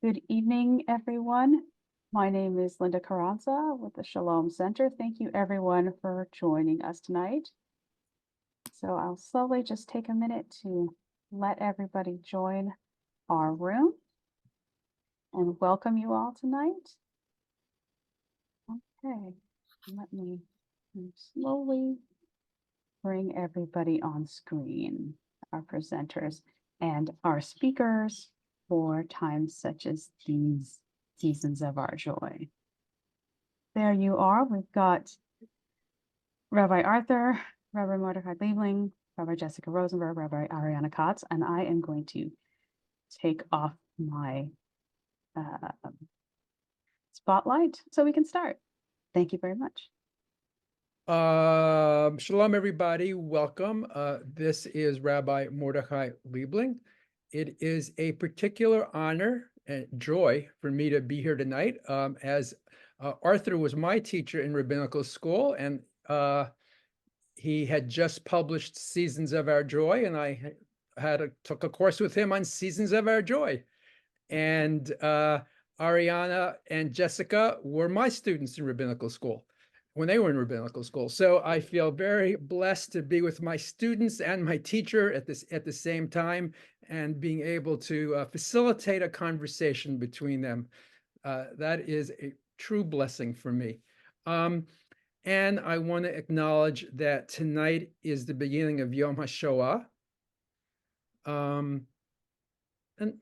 Good evening, everyone. My name is Linda Carranza with the Shalom Center. Thank you, everyone, for joining us tonight. So I'll slowly just take a minute to let everybody join our room and welcome you all tonight. Okay, let me slowly bring everybody on screen, our presenters and our speakers for times such as these, seasons of our joy. There you are. We've got Rabbi Arthur, Rabbi Mordechai Liebling, Rabbi Jessica Rosenberg, Rabbi Ariana Katz, and I am going to take off my spotlight so we can start. Thank you very much. Shalom, everybody. Welcome. This is Rabbi Mordechai Liebling. It is a particular honor and joy for me to be here tonight, as Arthur was my teacher in rabbinical school, and he had just published Seasons of Our Joy, and I took a course with him on Seasons of Our Joy. And Ariana and Jessica were my students in rabbinical school when they were in rabbinical school. So I feel very blessed to be with my students and my teacher at the same time, and being able to facilitate a conversation between them. That is a true blessing for me. And I want to acknowledge that tonight is the beginning of Yom HaShoah. And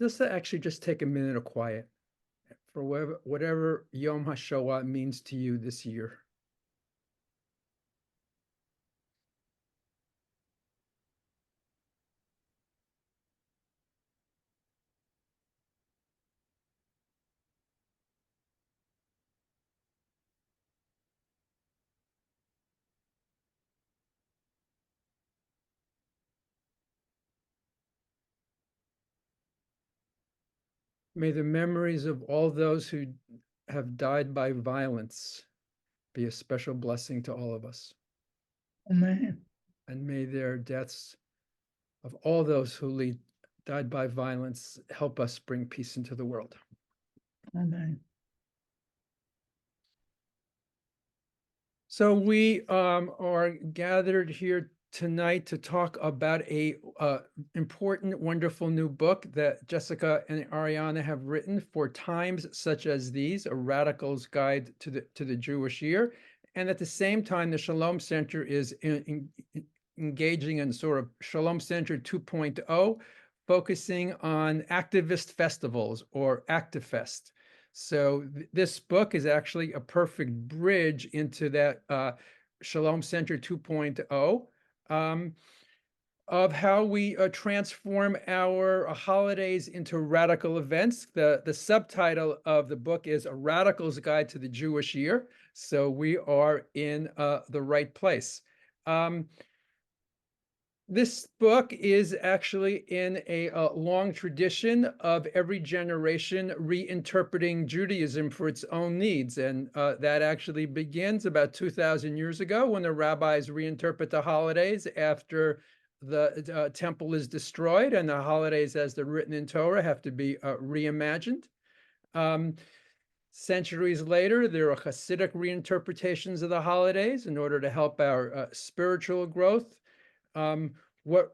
let's actually just take a minute of quiet for whatever Yom HaShoah means to you this year. May the memories of all those who have died by violence be a special blessing to all of us. Amen. And may their deaths of all those who died by violence help us bring peace into the world. Amen. So we are gathered here tonight to talk about a important, wonderful new book that Jessica and Ariana have written for times such as these, A Radical's Guide to the Jewish Year. And at the same time, the Shalom Center is engaging in sort of Shalom Center 2.0, focusing on activist festivals, or actifests. So this book is actually a perfect bridge into that Shalom Center 2.0 of how we transform our holidays into radical events. The subtitle of the book is A Radical's Guide to the Jewish Year. So we are in the right place. This book is actually in a long tradition of every generation reinterpreting Judaism for its own needs. And that actually begins about 2,000 years ago, when the rabbis reinterpret the holidays after the temple is destroyed, and the holidays as they're written in Torah have to be reimagined. Centuries later, there are Hasidic reinterpretations of the holidays in order to help our spiritual growth. What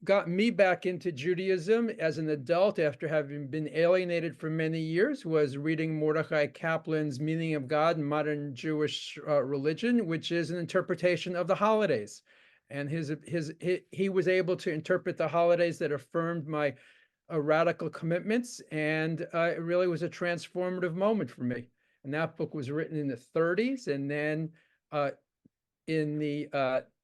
got me back into Judaism as an adult, after having been alienated for many years, was reading Mordechai Kaplan's Meaning of God in Modern Jewish Religion, which is an interpretation of the holidays. And he was able to interpret the holidays that affirmed my radical commitments, and it really was a transformative moment for me. And that book was written in the 30s, and then in the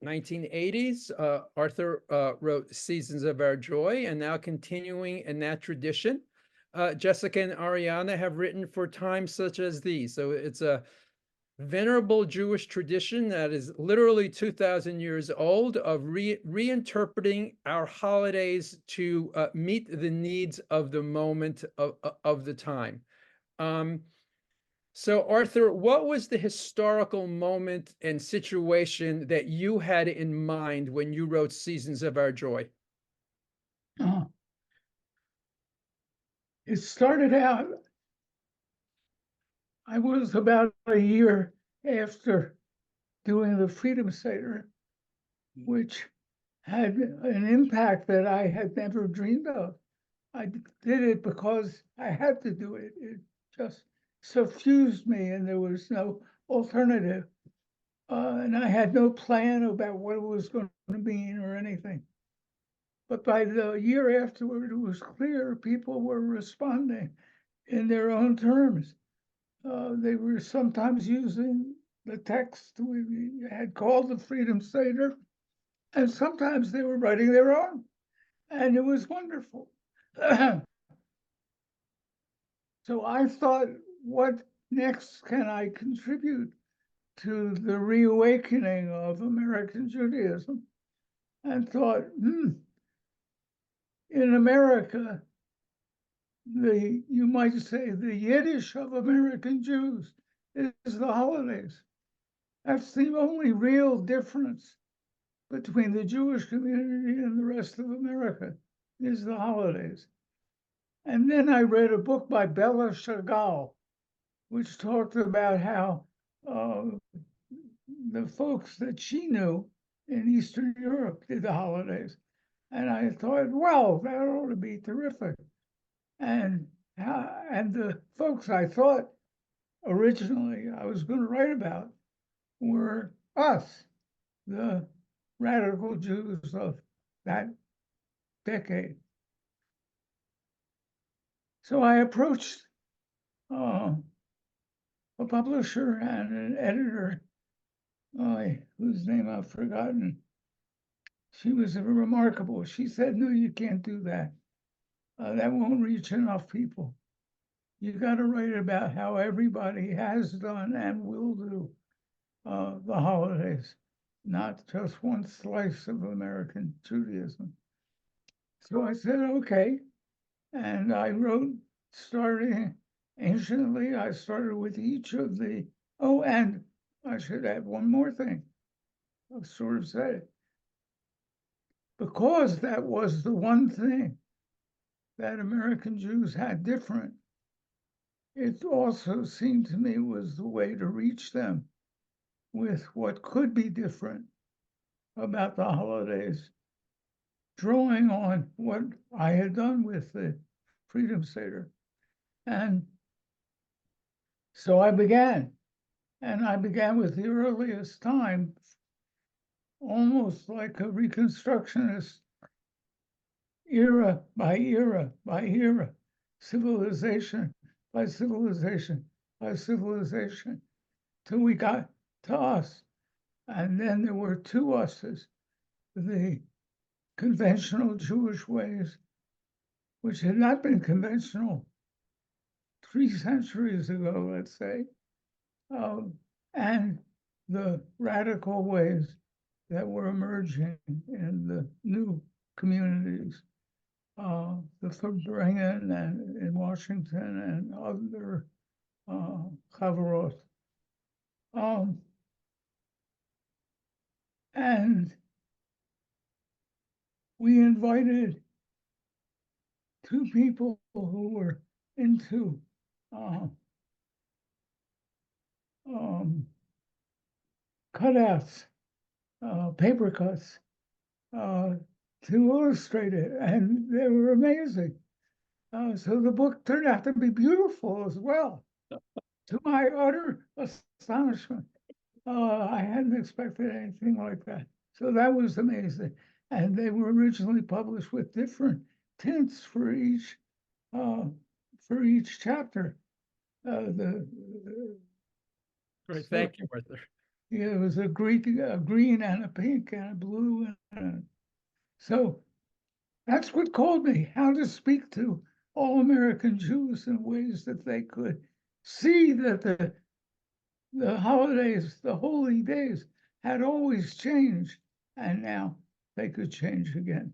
1980s, Arthur wrote Seasons of Our Joy, and now continuing in that tradition, Jessica and Ariana have written for times such as these. So it's a venerable Jewish tradition that is literally 2,000 years old, of reinterpreting our holidays to meet the needs of the moment of the time. So Arthur, what was the historical moment and situation that you had in mind when you wrote Seasons of Our Joy? It started out I was about a year after doing the Freedom Seder, which had an impact that I had never dreamed of. I did it because I had to do it. It just suffused me and there was no alternative. And I had no plan about what it was going to mean or anything. But by the year afterward, it was clear people were responding in their own terms. They were sometimes using the text we had called the Freedom Seder, and sometimes they were writing their own, and it was wonderful. So I thought, what next can I contribute to the reawakening of American Judaism? And thought, in America, you might say the Yiddish of American Jews is the holidays. That's the only real difference between the Jewish community and the rest of America is the holidays. And then I read a book by Bella Chagall, which talked about how the folks that she knew in Eastern Europe did the holidays. And I thought, well, that ought to be terrific. And the folks I thought originally I was going to write about were us, the radical Jews of that decade. So I approached a publisher and an editor, whose name I've forgotten. She was remarkable. She said, no, you can't do that. That won't reach enough people. You got to write about how everybody has done and will do the holidays, not just one slice of American Judaism. So I said, okay. And I wrote, starting anciently, I started with each of the, oh, and I should add one more thing. I sort of said it. Because that was the one thing that American Jews had different, it also seemed to me was the way to reach them with what could be different about the holidays, drawing on what I had done with the Freedom Seder. And so I began, and I began with the earliest time, almost like a Reconstructionist, era by era by era, civilization by civilization by civilization, till we got to us. And then there were two us's, the conventional Jewish ways, which had not been conventional 3 centuries ago, let's say, and the radical ways that were emerging in the new communities, the Fabringen and in Washington and other chavarot. And we invited 2 people who were into cutouts, paper cuts, to illustrate it, and they were amazing. So the book turned out to be beautiful as well, to my utter astonishment. I hadn't expected anything like that. So that was amazing. And they were originally published with different tints for each chapter. Great, thank you, Arthur. Yeah, it was a green and a pink and a blue. So that's what called me, how to speak to all American Jews in ways that they could see that the holidays, the holy days, had always changed, and now they could change again.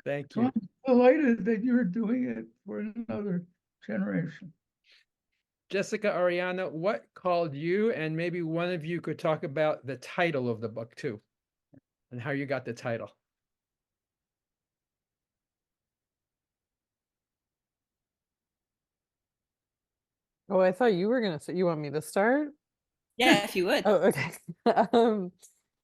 Thank So you. I'm delighted that you're doing it for another generation. Jessica, Ariana, what called you? And maybe one of you could talk about the title of the book too, and how you got the title. Oh, I thought you were gonna say, you want me to start? Yeah, if you would. Oh, okay. Um,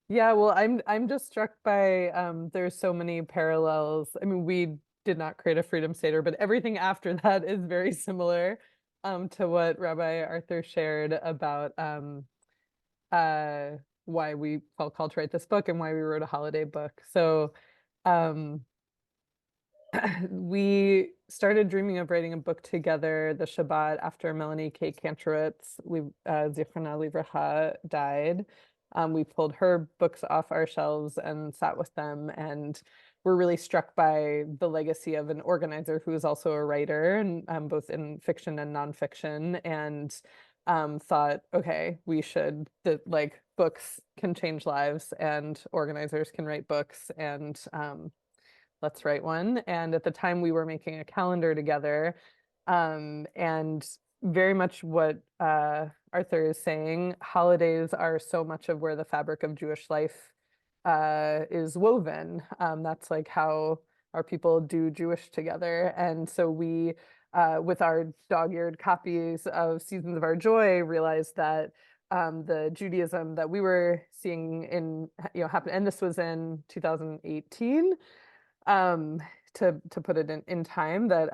yeah, well, I'm just struck by there's so many parallels. I mean, we did not create a Freedom Seder, but everything after that is very similar to what Rabbi Arthur shared about uh why we felt called to write this book and why we wrote a holiday book. So um we started dreaming of writing a book together the Shabbat after Melanie K. Kantrowitz, Zichrona Livracha, died. We pulled her books off our shelves and sat with them, and were really struck by the legacy of an organizer who is also a writer, and both in fiction and nonfiction, and thought, okay, like books can change lives, and organizers can write books, and let's write one. And at the time we were making a calendar together, and very much what Arthur is saying, holidays are so much of where the fabric of Jewish life is woven. That's like how our people do Jewish together. And so we, with our dog-eared copies of Seasons of Our Joy, realized that the Judaism that we were seeing happen, and this was in 2018, um to put it in time, that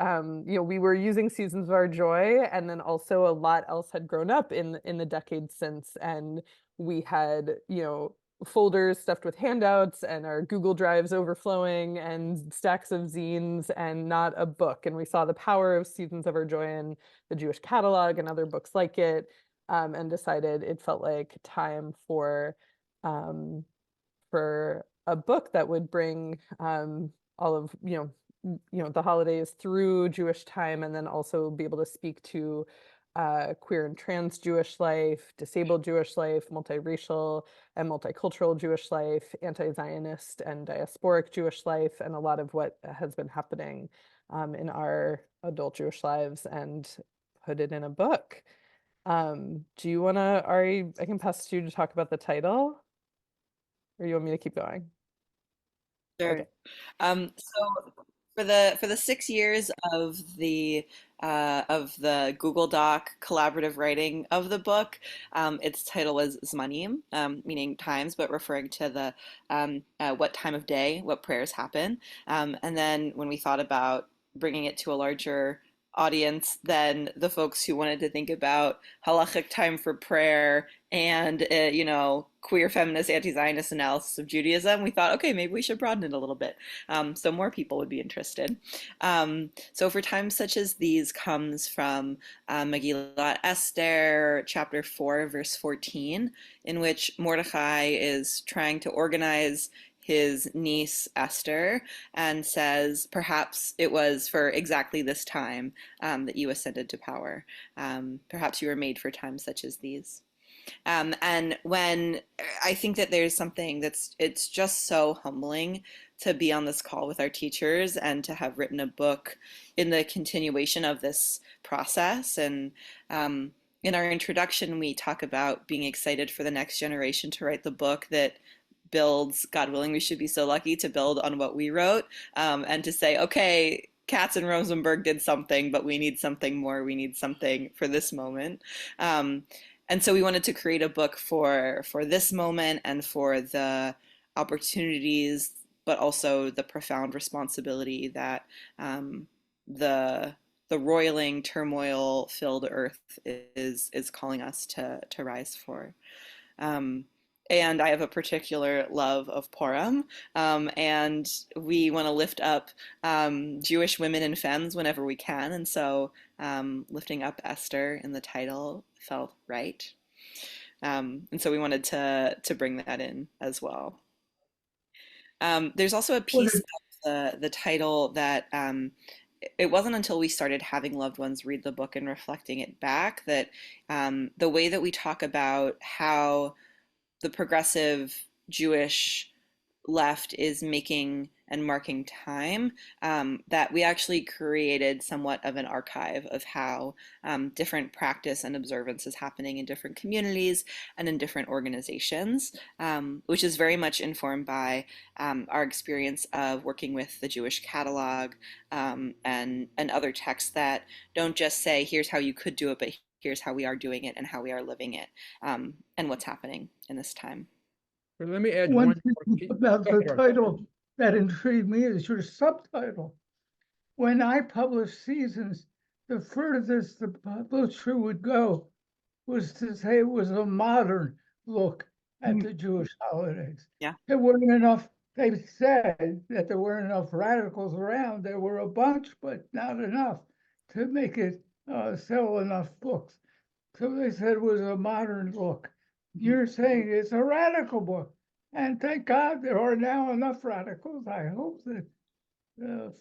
we were using Seasons of Our Joy, and then also a lot else had grown up in the decades since, and we had folders stuffed with handouts and our Google Drives overflowing and stacks of zines and not a book. And we saw the power of Seasons of Our Joy and the Jewish catalog and other books like it, and decided it felt like time um, for a book that would bring all of the holidays through Jewish time, and then also be able to speak to queer and trans Jewish life, disabled Jewish life, multiracial and multicultural Jewish life, anti-Zionist and diasporic Jewish life, and a lot of what has been happening in our adult Jewish lives, and put it in a book. Do you want to, Ari, I can pass to you to talk about the title, or you want me to keep going? Sure. Okay. So for the 6 years of the Google Doc collaborative writing of the book, its title was Zmanim, meaning times, but referring to the what time of day, what prayers happen. And then when we thought about bringing it to a larger audience than the folks who wanted to think about halachic time for prayer and queer feminist anti-Zionist analysis of Judaism, we thought, okay, maybe we should broaden it a little bit, so more people would be interested. So for times such as these comes from Megillat Esther, chapter 4, verse 14, in which Mordechai is trying to organize his niece Esther, and says, perhaps it was for exactly this time that you ascended to power. Perhaps you were made for times such as these. And when I think that there's something it's just so humbling to be on this call with our teachers and to have written a book in the continuation of this process. And in our introduction, we talk about being excited for the next generation to write the book that builds, God willing, we should be so lucky to build on what we wrote, and to say, okay, Katz and Rosenberg did something, but we need something more. We need something for this moment. And so we wanted to create a book for this moment and for the opportunities, but also the profound responsibility that the roiling, turmoil-filled earth is calling us to rise for. And I have a particular love of Purim, and we want to lift up Jewish women and femmes whenever we can, and so lifting up Esther in the title felt right, and so we wanted to bring that in as well. There's also a piece of the title that it wasn't until we started having loved ones read the book and reflecting it back that the way that we talk about how the progressive Jewish left is making and marking time, that we actually created somewhat of an archive of how different practice and observance is happening in different communities and in different organizations, which is very much informed by our experience of working with the Jewish catalog, and other texts that don't just say, here's how you could do it, but here's how we are doing it and how we are living it, and what's happening in this time. But let me add One one thing more piece. about Go the ahead, Arthur. title that intrigued me is your subtitle. When I published Seasons, the furthest the publisher would go was to say it was a modern look at the Jewish holidays. Yeah. There weren't enough, they said that there weren't enough radicals around. There were a bunch, but not enough to make it sell enough books. So they said it was a modern look. You're saying it's a radical book. And thank God there are now enough radicals. I hope that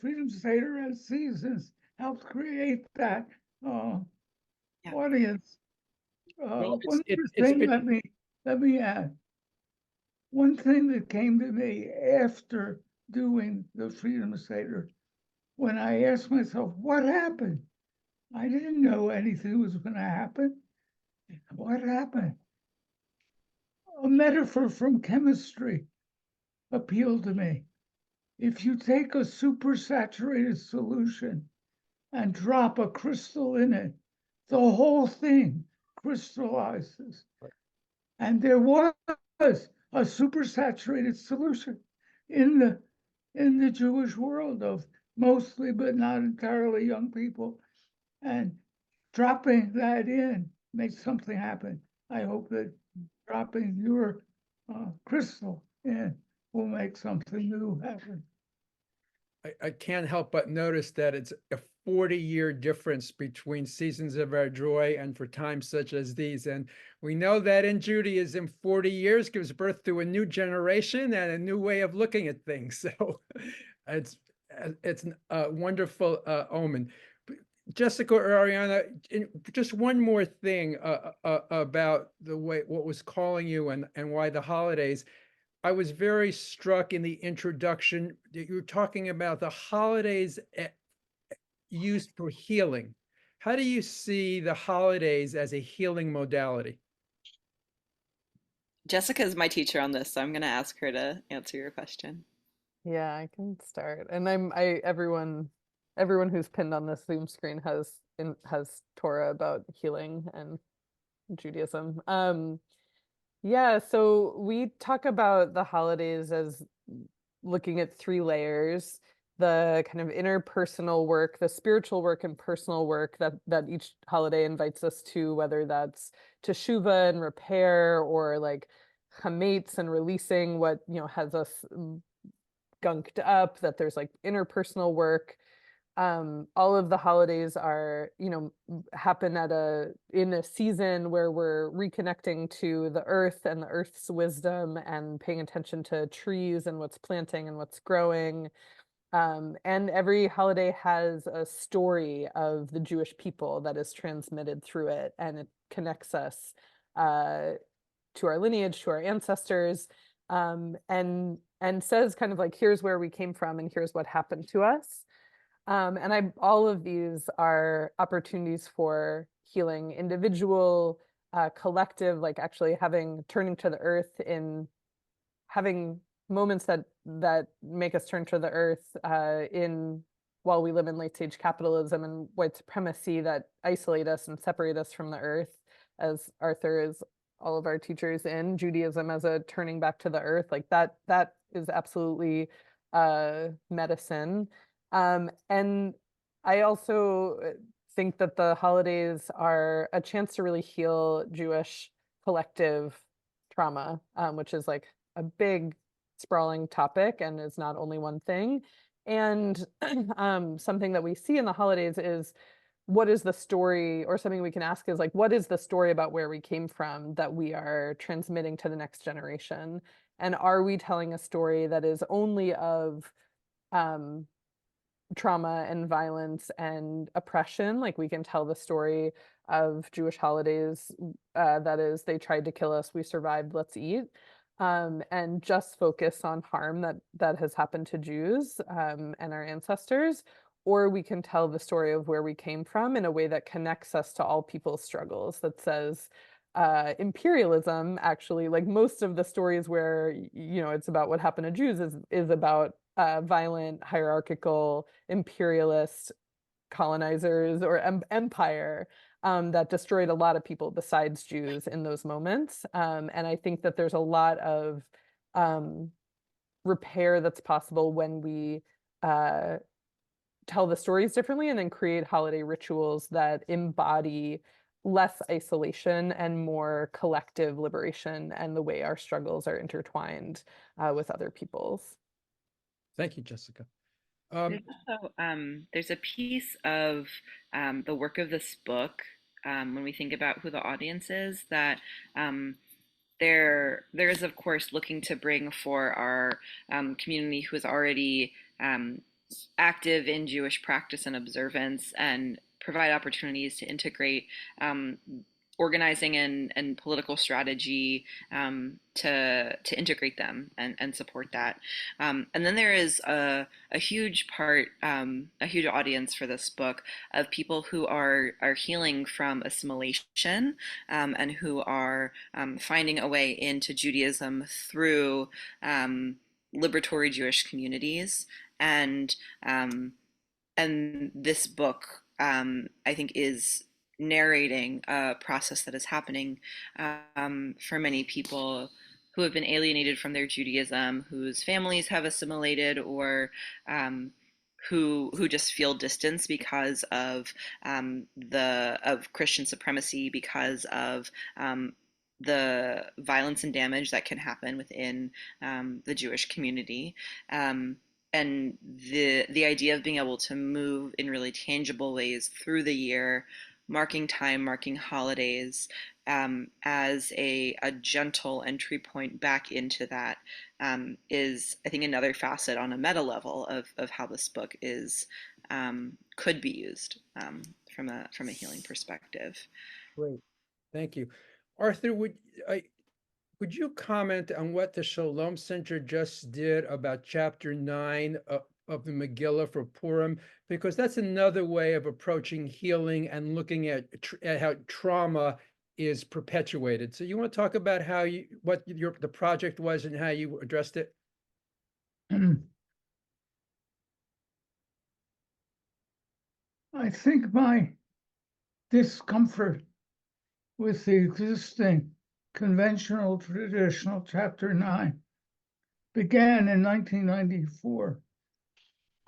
Freedom Seder and Seasons helped create that audience. Well, One more thing, let me add. One thing that came to me after doing the Freedom Seder, when I asked myself, what happened? I didn't know anything was going to happen. What happened? A metaphor from chemistry appealed to me. If you take a supersaturated solution and drop a crystal in it, the whole thing crystallizes. And there was a supersaturated solution in the Jewish world of mostly but not entirely young people. And dropping that in makes something happen. I hope that dropping your crystal in will make something new happen. I can't help but notice that it's a 40-year difference between Seasons of Our Joy and For Times Such as These. And we know that in Judaism, 40 years gives birth to a new generation and a new way of looking at things. So it's a wonderful omen. Jessica or Ariana, just one more thing about the way what was calling you and why the holidays. I was very struck in the introduction that you were talking about the holidays used for healing. How do you see the holidays as a healing modality? Jessica is my teacher on this, so I'm going to ask her to answer your question. Yeah, I can start. And everyone who's pinned on this Zoom screen has Torah about healing and Judaism. Yeah, so we talk about the holidays as looking at 3 layers: the kind of interpersonal work, the spiritual work and personal work that each holiday invites us to, whether that's teshuvah and repair, or like chametz and releasing what has us gunked up, that there's like interpersonal work. All of the holidays are, happen in a season where we're reconnecting to the earth and the earth's wisdom and paying attention to trees and what's planting and what's growing. And every holiday has a story of the Jewish people that is transmitted through it, and it connects us to our lineage, to our ancestors, and says kind of like, here's where we came from and here's what happened to us. And all of these are opportunities for healing, individual, collective, like actually turning to the earth, in having moments that make us turn to the earth while we live in late stage capitalism and white supremacy that isolate us and separate us from the earth, as Arthur is all of our teachers in Judaism as a turning back to the earth. Like that is absolutely medicine. And I also think that the holidays are a chance to really heal Jewish collective trauma, which is like a big sprawling topic and is not only one thing. And something that we see in the holidays is, what is the story, or something we can ask is like, what is the story about where we came from that we are transmitting to the next generation? And are we telling a story that is only of trauma and violence and oppression? Like, we can tell the story of Jewish holidays, that is, they tried to kill us, we survived, let's eat, and just focus on harm that has happened to Jews and our ancestors. Or we can tell the story of where we came from in a way that connects us to all people's struggles, that says imperialism, actually, like most of the stories where it's about what happened to Jews is about violent, hierarchical, imperialist colonizers or empire that destroyed a lot of people besides Jews in those moments. And I think that there's a lot of repair that's possible when we tell the stories differently and then create holiday rituals that embody less isolation and more collective liberation and the way our struggles are intertwined with other people's. Thank you, Jessica. There's also there's a piece of the work of this book when we think about who the audience is that there is of course looking to bring for our community who is already active in Jewish practice and observance and provide opportunities to integrate organizing and political strategy to integrate them and support that. And then there is a huge part, a huge audience for this book of people who are healing from assimilation and who are finding a way into Judaism through liberatory Jewish communities. And this book, I think, is narrating a process that is happening for many people who have been alienated from their Judaism, whose families have assimilated, or who just feel distance because of Christian supremacy, because of the violence and damage that can happen within the Jewish community. And the idea of being able to move in really tangible ways through the year, marking time, marking holidays, as a gentle entry point back into that is, I think, another facet on a meta level of how this book is could be used from a healing perspective. Great, thank you. Arthur, would you comment on what the Shalom Center just did about Chapter 9 of the Megillah for Purim? Because that's another way of approaching healing and looking at how trauma is perpetuated. So you want to talk about how the project was and how you addressed it? I think my discomfort with the existing conventional traditional Chapter 9 began in 1994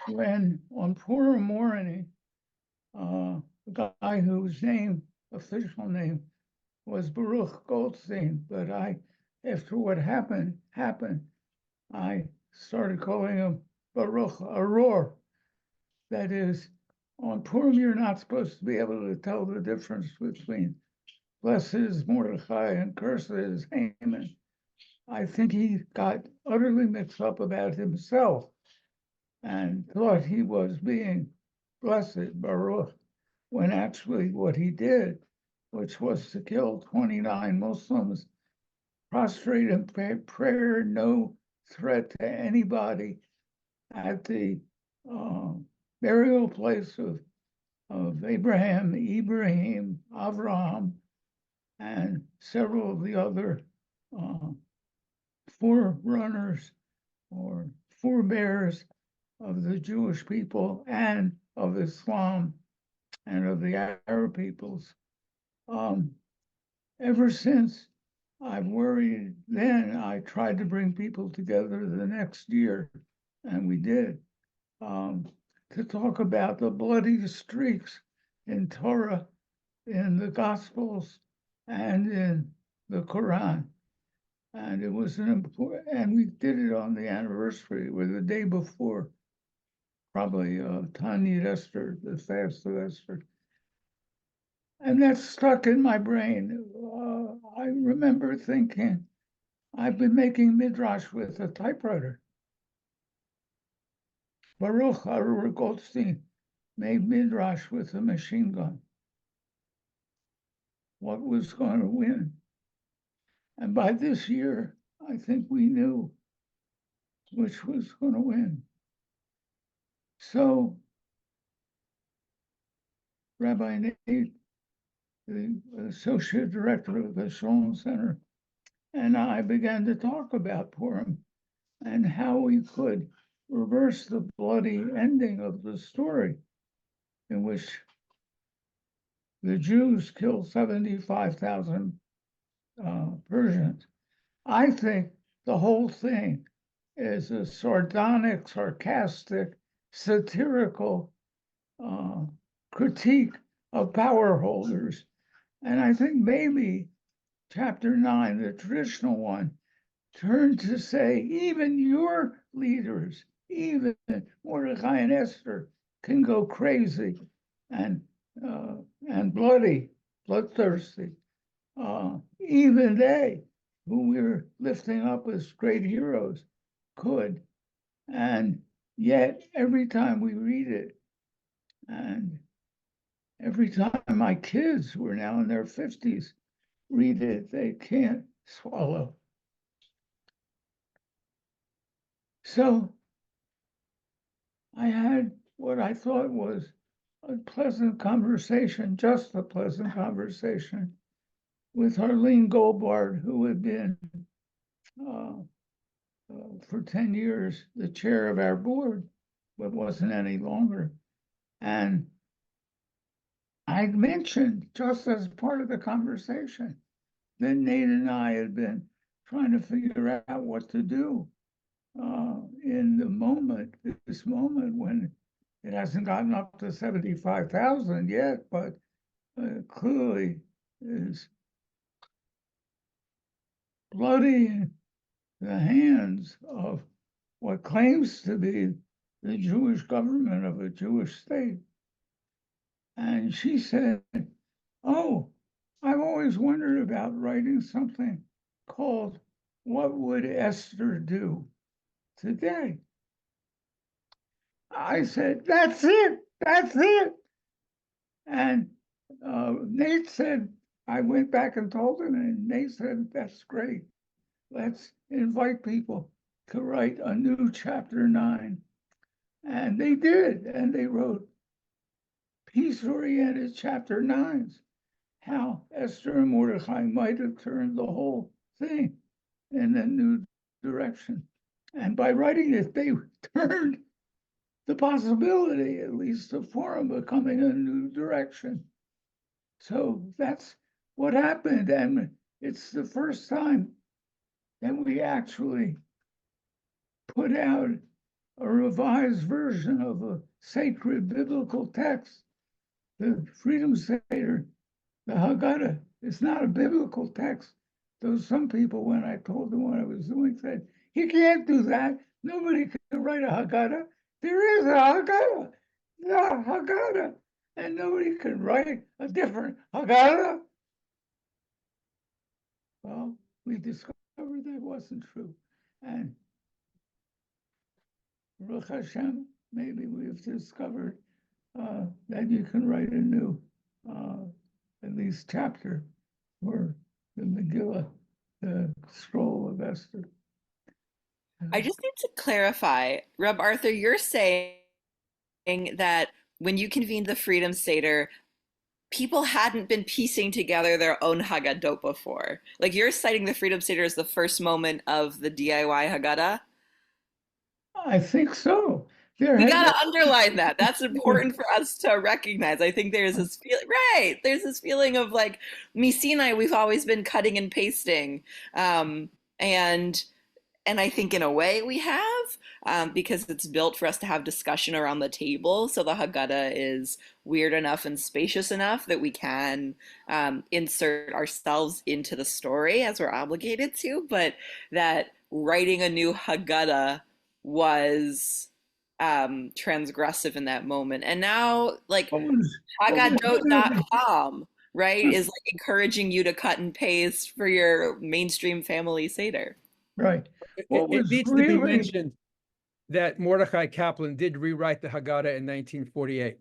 when on Purim morning, a guy whose official name was Baruch Goldstein, but after what happened, I started calling him Baruch Aror. That is, on Purim, you're not supposed to be able to tell the difference between blessed is Mordechai and cursed is Haman. I think he got utterly mixed up about himself and thought he was being blessed, Baruch, when actually what he did, which was to kill 29 Muslims, prostrate in prayer, no threat to anybody, at the burial place of Abraham, Ibrahim, Avraham, and several of the other forerunners or forebears of the Jewish people and of Islam and of the Arab peoples. Ever since, I've worried. Then I tried to bring people together the next year, and we did, to talk about the bloody streaks in Torah, in the Gospels, and in the Quran. And it was and we did it on the anniversary, or the day before, probably Tanit Esther, the fast of Esther. And that stuck in my brain. I remember thinking, I've been making midrash with a typewriter. Baruch Arur Goldstein made midrash with a machine gun. What was going to win? And by this year, I think we knew which was going to win. So Rabbi Nate, the associate director of the Shalom Center, and I began to talk about Purim and how we could reverse the bloody ending of the story. in which the Jews killed 75,000 Persians. I think the whole thing is a sardonic, sarcastic, satirical critique of power holders. And I think maybe chapter 9, the traditional one, turned to say, even your leaders, even Mordechai and Esther, can go crazy and bloodthirsty. Even they, who we're lifting up as great heroes, could. And yet, every time we read it, and every time my kids, who are now in their 50s, read it, they can't swallow. So I had what I thought was a pleasant conversation, just a pleasant conversation, with Harleen Goldbard, who had been for 10 years the chair of our board, but wasn't any longer. And I mentioned, just as part of the conversation, that Nate and I had been trying to figure out what to do in the moment, this moment when it hasn't gotten up to 75,000 yet, but clearly is bloody in the hands of what claims to be the Jewish government of a Jewish state. And she said, oh, I've always wondered about writing something called What Would Esther Do Today? I said, that's it, that's it. And Nate said, I went back and told him, and Nate said, that's great. Let's invite people to write a new chapter 9. And they did, and they wrote peace-oriented chapter 9s, how Esther and Mordechai might have turned the whole thing in a new direction. And by writing it, they turned the possibility, at least, of Forum becoming a new direction. So that's what happened. And it's the first time that we actually put out a revised version of a sacred biblical text. The Freedom Seder, the Haggadah, is not a biblical text. Though some people, when I told them what I was doing, said, you can't do that. Nobody can write a Haggadah. There is a Haggadah, the Haggadah, and nobody can write a different Haggadah. Well, we discovered that wasn't true. And Baruch Hashem, maybe we've discovered that you can write a new, at least chapter for the Megillah, the scroll of Esther. I just need to clarify, Reb Arthur, you're saying that when you convened the Freedom Seder, people hadn't been piecing together their own Haggadot before. Like you're citing the Freedom Seder as the first moment of the DIY Haggadah? I think so. We gotta underline that. That's important for us to recognize. I think there's this feeling, right? There's this feeling of like, Sinai, we've always been cutting and pasting. And I think in a way we have, because it's built for us to have discussion around the table. So the Haggadah is weird enough and spacious enough that we can insert ourselves into the story as we're obligated to, but that writing a new Haggadah was transgressive in that moment. And now like Haggadot.com, right, is like encouraging you to cut and paste for your mainstream family Seder. Right. It needs to be mentioned that Mordechai Kaplan did rewrite the Haggadah in 1948.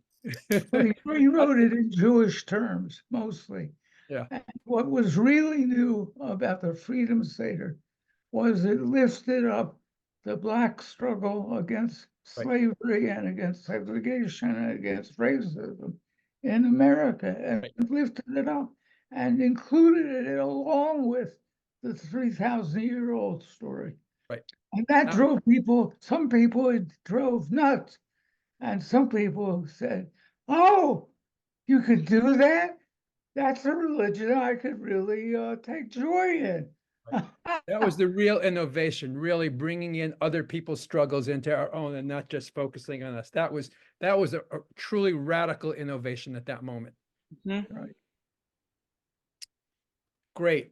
He rewrote it in Jewish terms, mostly. Yeah. And what was really new about the Freedom Seder was it lifted up the Black struggle against slavery and against segregation and against racism in America, and lifted it up and included it along with the 3,000-year-old story. Right. And that drove people, some people it drove nuts. And some people said, oh, you could do that? That's a religion I could really take joy in. That was the real innovation, really bringing in other people's struggles into our own and not just focusing on us. That was a truly radical innovation at that moment. Mhm. Right. Great.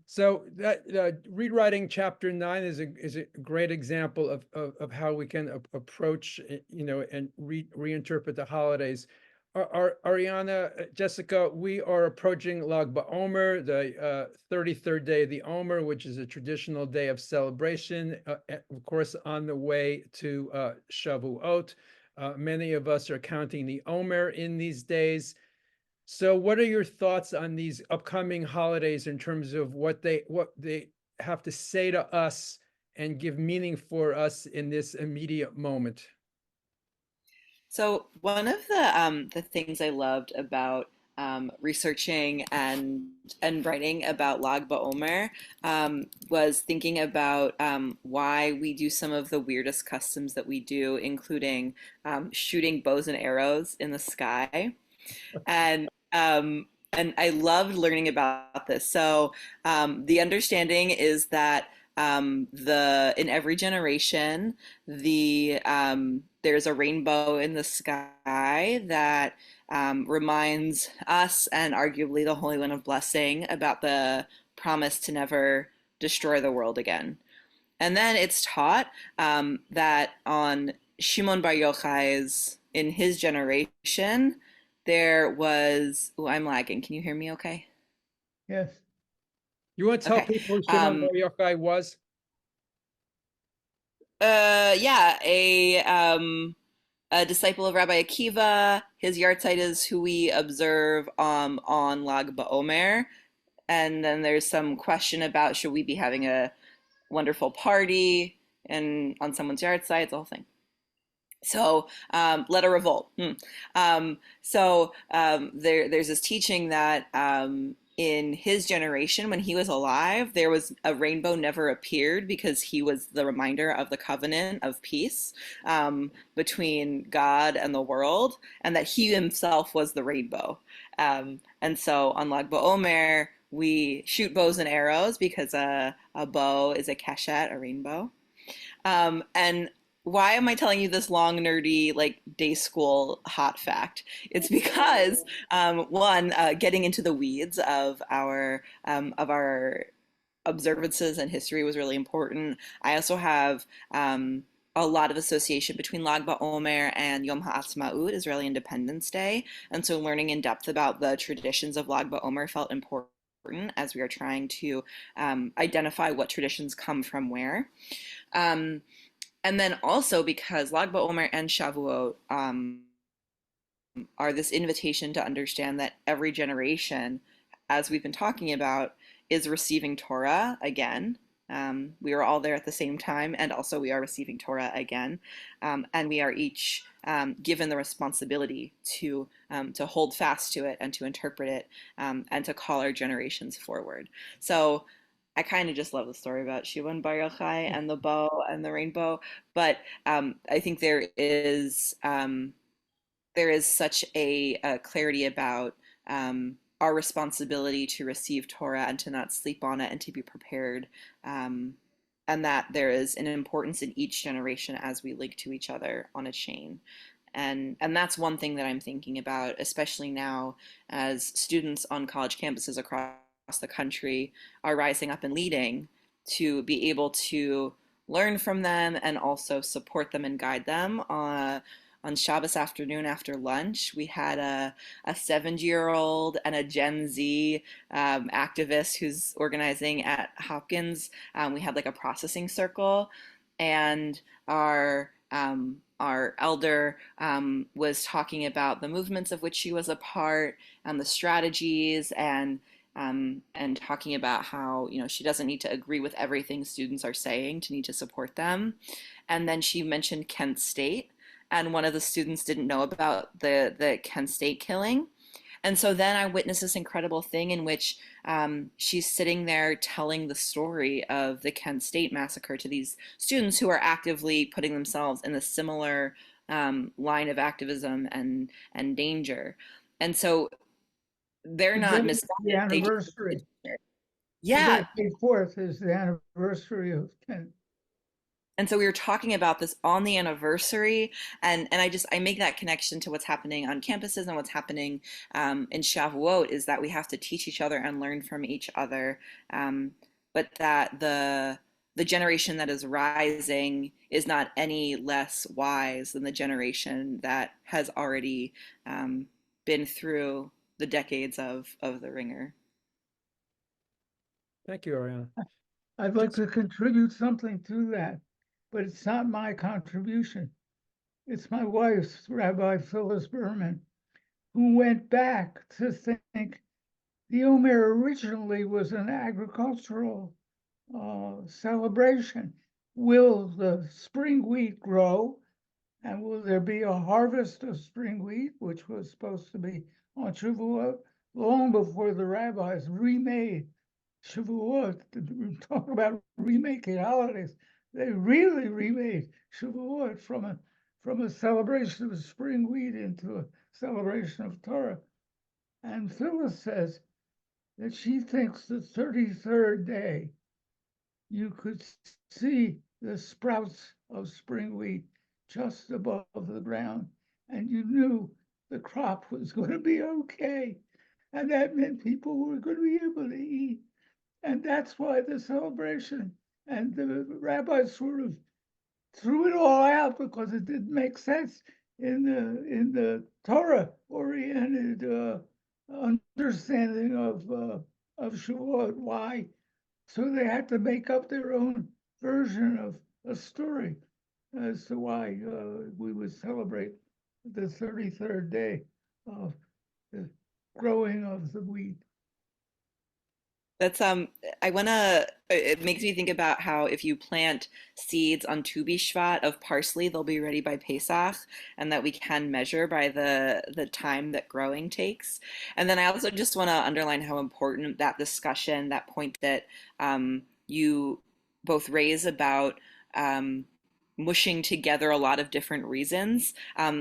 So that rewriting chapter 9 is a great example of how we can approach, and reinterpret the holidays. Ariana, Jessica, we are approaching Lag BaOmer, the 33rd day of the Omer, which is a traditional day of celebration, of course, on the way to Shavuot. Many of us are counting the Omer in these days. So what are your thoughts on these upcoming holidays in terms of what they have to say to us and give meaning for us in this immediate moment? So one of the things I loved about researching and writing about Lag BaOmer was thinking about why we do some of the weirdest customs that we do, including shooting bows and arrows in the sky. And I loved learning about this. So the understanding is that the in every generation there's a rainbow in the sky that reminds us and arguably the Holy One of Blessing about the promise to never destroy the world again. And then it's taught that on Shimon Bar Yochai's, in his generation, there was, oh, I'm lagging. Can you hear me okay? Yes. You want to tell Okay. people who Shimon Bar Yochai was? Yeah, a disciple of Rabbi Akiva. His yahrzeit is who we observe on Lag BaOmer. And then there's some question about should we be having a wonderful party and on someone's yahrzeit, the whole thing. So let a revolt. There's this teaching that in his generation, when he was alive, there was a rainbow never appeared because he was the reminder of the covenant of peace between God and the world, and that he himself was the rainbow. And so on Lag BaOmer, we shoot bows and arrows because a bow is a keshet, a rainbow. And why am I telling you this long, nerdy, like day school hot fact? It's because one, getting into the weeds of our observances and history was really important. I also have a lot of association between Lag BaOmer and Yom HaAtzmaut, Israeli Independence Day, and so learning in depth about the traditions of Lag BaOmer felt important as we are trying to identify what traditions come from where. And then also because Lag BaOmer and Shavuot are this invitation to understand that every generation, as we've been talking about, is receiving Torah again. We are all there at the same time, and also we are receiving Torah again. And we are each given the responsibility to hold fast to it and to interpret it and to call our generations forward. So I kind of just love the story about Shimon Bar Yochai and the bow and the rainbow, but I think there is such a clarity about our responsibility to receive Torah and to not sleep on it and to be prepared, and that there is an importance in each generation as we link to each other on a chain. And that's one thing that I'm thinking about, especially now as students on college campuses across the country are rising up and leading, to be able to learn from them and also support them and guide them. On Shabbos afternoon after lunch, we had a 70-year-old and a Gen Z activist who's organizing at Hopkins. We had like a processing circle, and our elder was talking about the movements of which she was a part and the strategies, and talking about how, she doesn't need to agree with everything students are saying to need to support them. And then she mentioned Kent State, and one of the students didn't know about the Kent State killing. And so then I witnessed this incredible thing in which she's sitting there telling the story of the Kent State massacre to these students who are actively putting themselves in a similar line of activism and danger. And so they're not Today is misguided. the anniversary. Yeah. Today, May 4th is the anniversary of Kent. And so we were talking about this on the anniversary, and I make that connection to what's happening on campuses and what's happening in Shavuot, is that we have to teach each other and learn from each other, but that the generation that is rising is not any less wise than the generation that has already been through the decades of the ringer. Thank you, Ariana. I'd like to contribute something to that, but it's not my contribution. It's my wife's, Rabbi Phyllis Berman, who went back to think the Omer originally was an agricultural celebration. Will the spring wheat grow? And will there be a harvest of spring wheat, which was supposed to be on Shavuot, long before the rabbis remade Shavuot? Talk about remaking holidays. They really remade Shavuot from a celebration of spring wheat into a celebration of Torah. And Phyllis says that she thinks the 33rd day you could see the sprouts of spring wheat just above the ground, and you knew the crop was going to be okay. And that meant people were going to be able to eat. And that's why the celebration, and the rabbis sort of threw it all out because it didn't make sense in the Torah-oriented understanding of Shavuot. Why? So they had to make up their own version of a story as to why we would celebrate the 33rd day of the growing of the wheat. That's it makes me think about how if you plant seeds on Tu B'Shvat of parsley, they'll be ready by Pesach, and that we can measure by the time that growing takes. And then I also just want to underline how important that discussion, that point that you both raise about mushing together a lot of different reasons.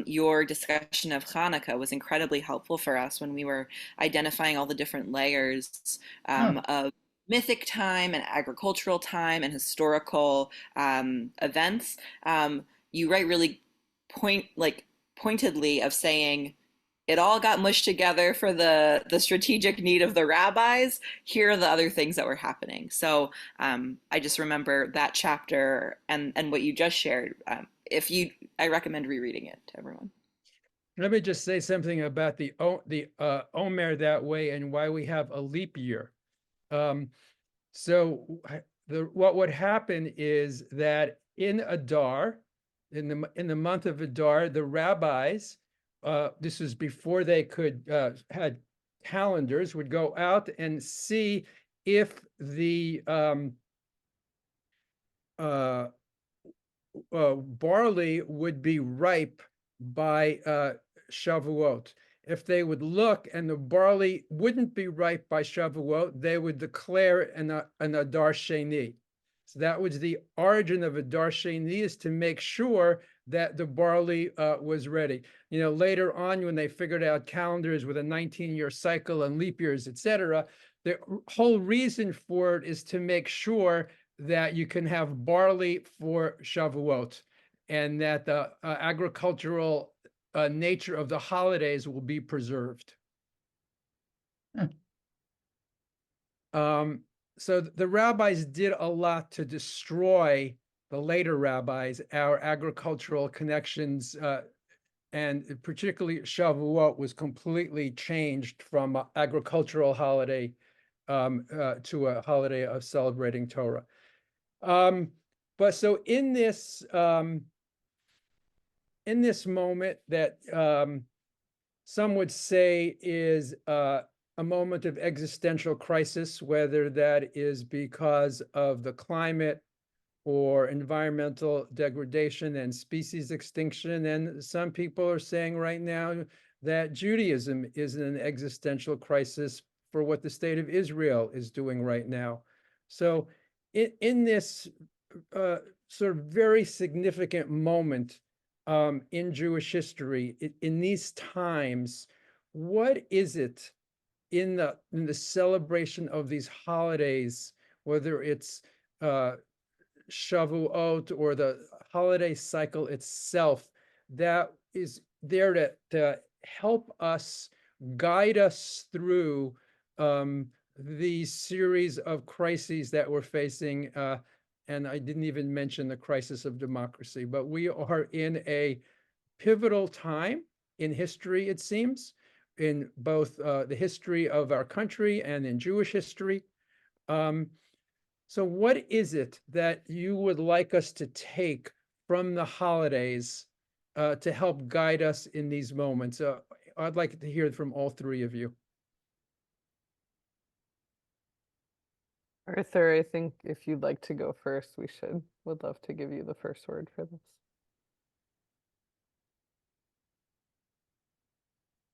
Your discussion of Hanukkah was incredibly helpful for us when we were identifying all the different layers of mythic time and agricultural time and historical events. You write really pointedly of saying, it all got mushed together for the strategic need of the rabbis. Here are the other things that were happening. So I just remember that chapter and what you just shared. I recommend rereading it to everyone. Let me just say something about the Omer that way and why we have a leap year. So what would happen is that in Adar, in the month of Adar, the rabbis, this was before they could had calendars, would go out and see if the barley would be ripe by Shavuot. If they would look and the barley wouldn't be ripe by Shavuot, they would declare an Adar Sheni. So that was the origin of Adar Sheni, is to make sure that the barley was ready. You know, later on, when they figured out calendars with a 19-year cycle and leap years, etc., the whole reason for it is to make sure that you can have barley for Shavuot, and that the agricultural nature of the holidays will be preserved. So the rabbis did a lot to destroy, the later rabbis, our agricultural connections, and particularly Shavuot was completely changed from an agricultural holiday to a holiday of celebrating Torah. But so in this moment that some would say is a moment of existential crisis, whether that is because of the climate or environmental degradation and species extinction. And some people are saying right now that Judaism is in an existential crisis for what the state of Israel is doing right now. So in this sort of very significant moment, in Jewish history in these times. What is it in the celebration of these holidays, whether it's Shavuot or the holiday cycle itself, that is there to help us, guide us through the series of crises that we're facing? And I didn't even mention the crisis of democracy, but we are in a pivotal time in history, it seems, in both the history of our country and in Jewish history. So what is it that you would like us to take from the holidays to help guide us in these moments? I'd like to hear from all three of you. Arthur, I think if you'd like to go first, would love to give you the first word for this.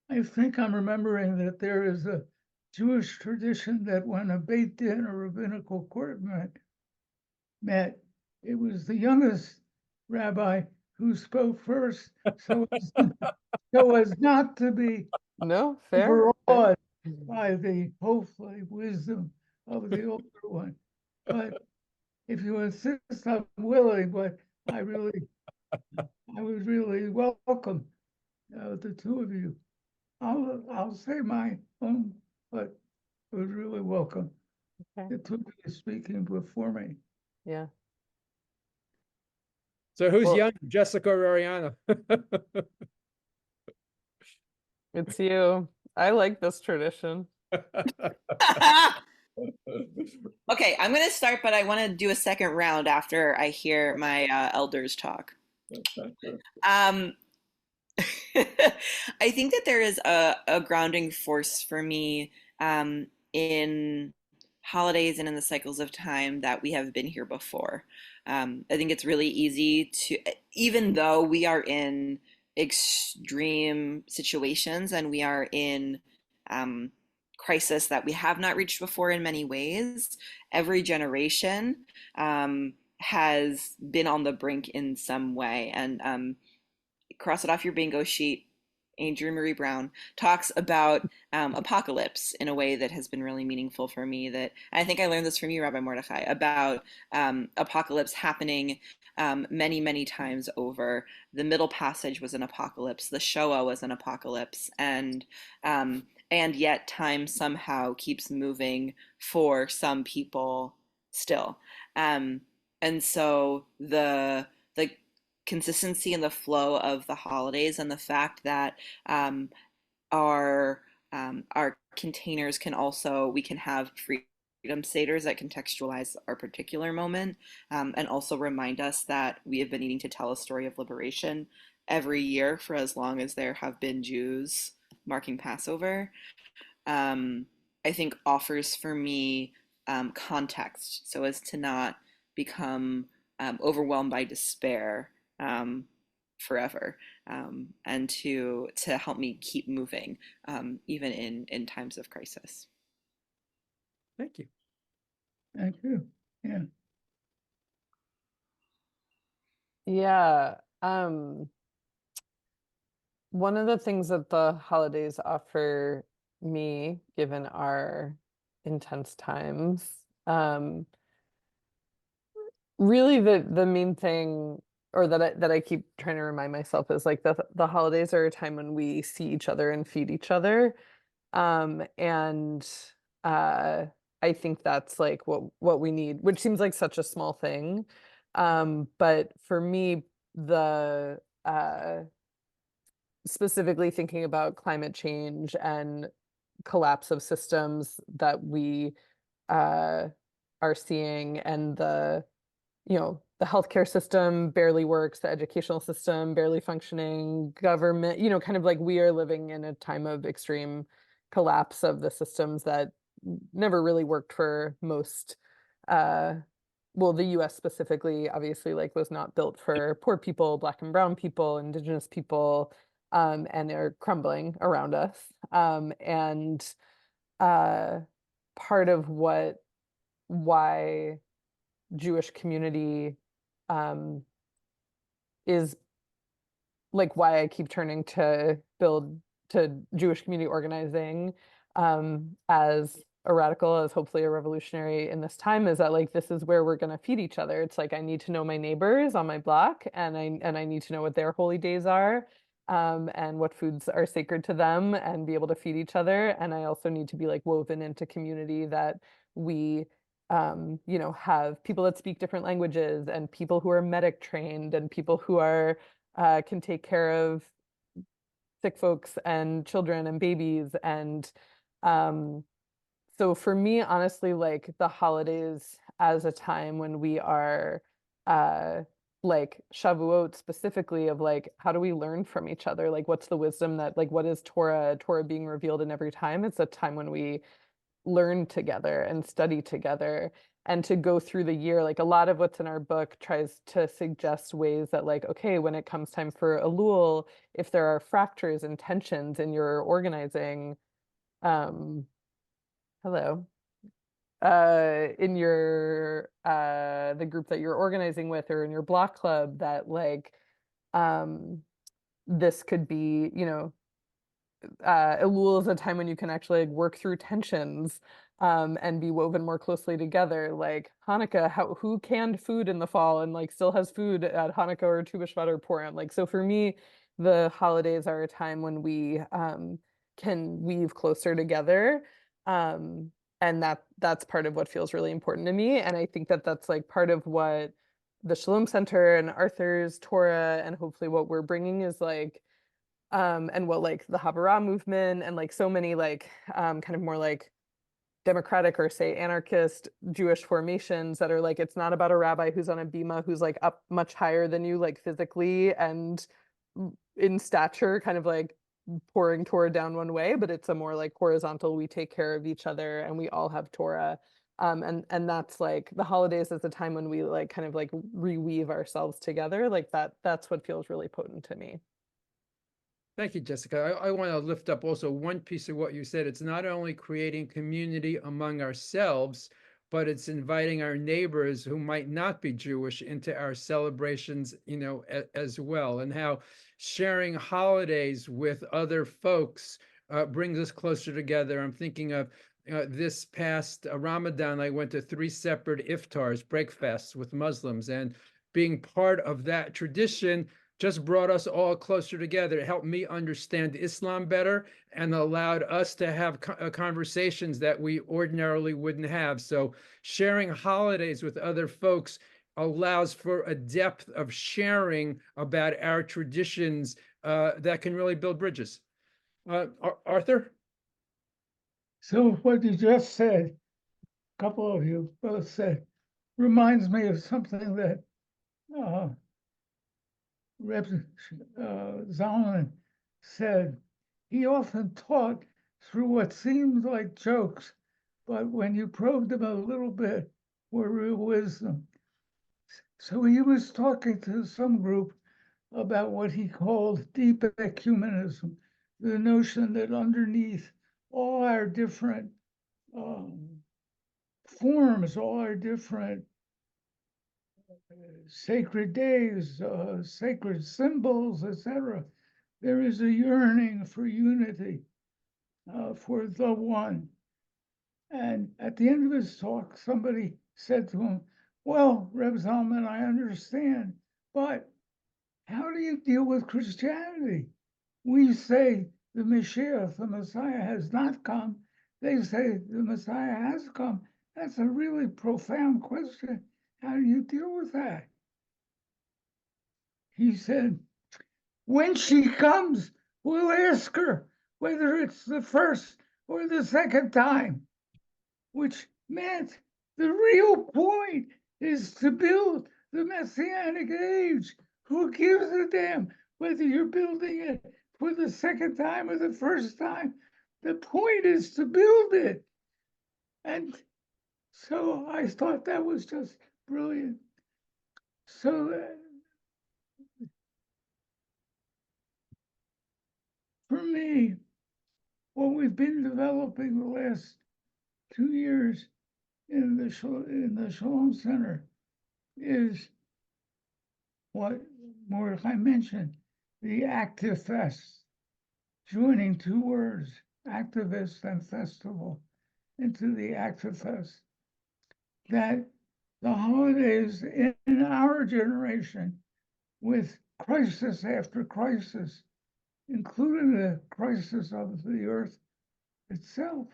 I think I'm remembering that there is a Jewish tradition that when a Beit Din or rabbinical court met, it was the youngest rabbi who spoke first, so as not to be No, fair. overawed by the hopefully wisdom of the older one. But if you insist, I'm willing, but I would really welcome the two of you. I'll say my own, but I would really welcome Okay. the two of you speaking before me. Yeah. So who's Well- young, Jessica or Ariana? It's you. I like this tradition. Okay, I'm going to start, but I want to do a second round after I hear my elders talk. Um, I think that there is a grounding force for me in holidays and in the cycles of time that we have been here before. I think it's really easy to, even though we are in extreme situations and we are in crisis that we have not reached before in many ways, every generation has been on the brink in some way. And cross it off your bingo sheet. Adrienne Marie Brown talks about apocalypse in a way that has been really meaningful for me. That I think I learned this from you, Rabbi Mordechai, about apocalypse happening many, many times over. The Middle Passage was an apocalypse. The Shoah was an apocalypse, and yet time somehow keeps moving for some people still. And so the consistency and the flow of the holidays, and the fact that our containers can also, we can have freedom seders that contextualize our particular moment, and also remind us that we have been needing to tell a story of liberation every year for as long as there have been Jews marking Passover. I think offers for me context, so as to not become overwhelmed by despair forever, and to help me keep moving, even in times of crisis. Thank you. Thank you. Yeah. Yeah. One of the things that the holidays offer me, given our intense times, really the main thing, or that I keep trying to remind myself, is like the holidays are a time when we see each other and feed each other. And I think that's like what we need, which seems like such a small thing. But for me, the specifically thinking about climate change and collapse of systems that we are seeing, and the healthcare system barely works, the educational system barely functioning, government, kind of like we are living in a time of extreme collapse of the systems that never really worked for most, well, the US specifically, obviously, like was not built for poor people, Black and brown people, Indigenous people, and are crumbling around us. And part of why Jewish community is like why I keep turning to Jewish community organizing as a radical, as hopefully a revolutionary in this time, is that like this is where we're going to feed each other. It's like I need to know my neighbors on my block, and I need to know what their holy days are, and what foods are sacred to them, and be able to feed each other. And I also need to be like woven into community, that we you know, have people that speak different languages, and people who are medic trained, and people who are can take care of sick folks and children and babies. And so for me, honestly, like the holidays as a time when we are like Shavuot specifically, of like, how do we learn from each other? Like, what's the wisdom that, like, what is Torah being revealed in every time? It's a time when we learn together and study together, and to go through the year. Like a lot of what's in our book tries to suggest ways that, like, okay, when it comes time for Elul, if there are fractures and tensions in your organizing, hello, in your the group that you're organizing with, or in your block club, that like this could be, you know, Elul is a time when you can actually like work through tensions, and be woven more closely together. Like Hanukkah, who canned food in the fall and like still has food at Hanukkah or Tu B'Shvat or Purim? Like, so for me, the holidays are a time when we can weave closer together, and that's part of what feels really important to me. And I think that that's like part of what the Shalom Center and Arthur's Torah, and hopefully what we're bringing, is like and what like the Habarah movement, and like so many like kind of more like democratic, or say anarchist Jewish formations, that are like, it's not about a rabbi who's on a bima, who's like up much higher than you, like physically and in stature, kind of like pouring Torah down one way, but it's a more like horizontal, we take care of each other and we all have Torah. And that's like the holidays is a time when we like kind of like reweave ourselves together. Like that's what feels really potent to me. Thank you, Jessica. I want to lift up also one piece of what you said. It's not only creating community among ourselves, but it's inviting our neighbors who might not be Jewish into our celebrations, you know, as well, and how sharing holidays with other folks brings us closer together. I'm thinking of this past Ramadan, I went to 3 separate iftars, breakfasts with Muslims, and being part of that tradition just brought us all closer together. It helped me understand Islam better and allowed us to have conversations that we ordinarily wouldn't have. So sharing holidays with other folks allows for a depth of sharing about our traditions that can really build bridges. Arthur? So what you just said, a couple of you both said, reminds me of something that Reb Zalman said. He often taught through what seemed like jokes, but when you probed them a little bit, were real wisdom. So he was talking to some group about what he called deep ecumenism, the notion that underneath all our different forms, all our different sacred days, sacred symbols, etc., there is a yearning for unity, for the one. And at the end of his talk, somebody said to him, well, Reb Zalman, I understand, but how do you deal with Christianity? We say the Mashiach, the Messiah, has not come. They say the Messiah has come. That's a really profound question. How do you deal with that? He said, when she comes, we'll ask her whether it's the first or the second time, which meant the real point is to build the Messianic age. Who gives a damn whether you're building it for the second time or the first time? The point is to build it. And so I thought that was just brilliant. So for me, what we've been developing the last 2 years in the Shalom Center is what Mordechai mentioned, the actifests, joining two words, activist and festival, into the actifest, that the holidays in our generation, with crisis after crisis, including the crisis of the earth itself,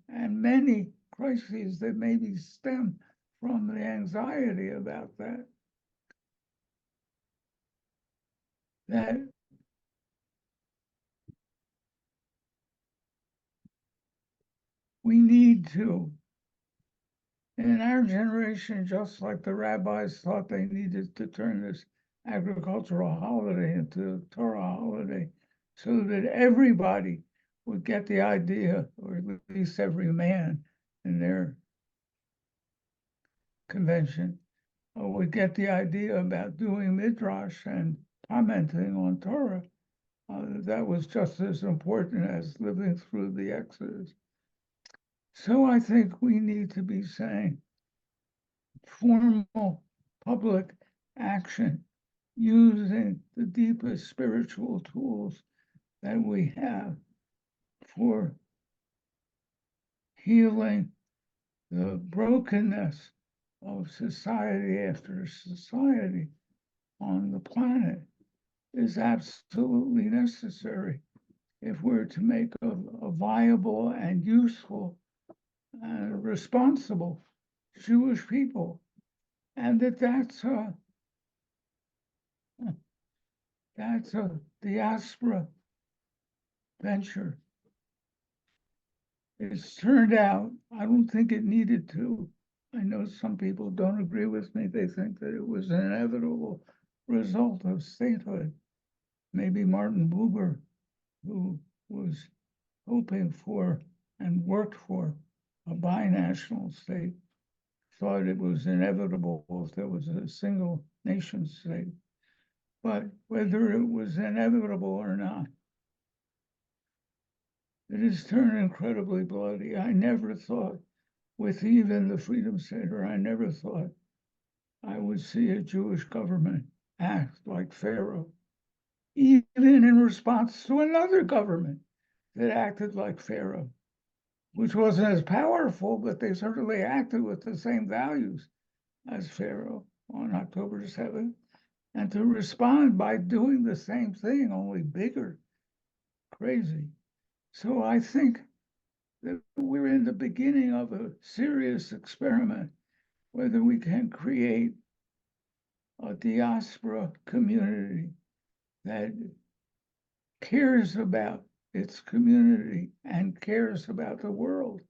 and many crises that maybe stem from the anxiety about that, that we need to, in our generation, just like the rabbis thought they needed to turn this agricultural holiday into a Torah holiday so that everybody would get the idea, or at least every man in their convention would get the idea about doing midrash and commenting on Torah. That was just as important as living through the Exodus. So I think we need to be saying formal public action using the deepest spiritual tools that we have for healing the brokenness of society after society on the planet is absolutely necessary if we're to make a viable and useful and responsible Jewish people. And that's a diaspora venture. It's turned out, I don't think it needed to. I know some people don't agree with me. They think that it was an inevitable result of statehood. Maybe Martin Buber, who was hoping for and worked for a binational state, thought it was inevitable if there was a single nation state. But whether it was inevitable or not, it has turned incredibly bloody. I never thought, with even the Freedom Center, I never thought I would see a Jewish government act like Pharaoh, even in response to another government that acted like Pharaoh, which wasn't as powerful, but they certainly acted with the same values as Pharaoh on October 7th, and to respond by doing the same thing, only bigger. Crazy. So I think that we're in the beginning of a serious experiment, whether we can create a diaspora community that cares about its community and cares about the world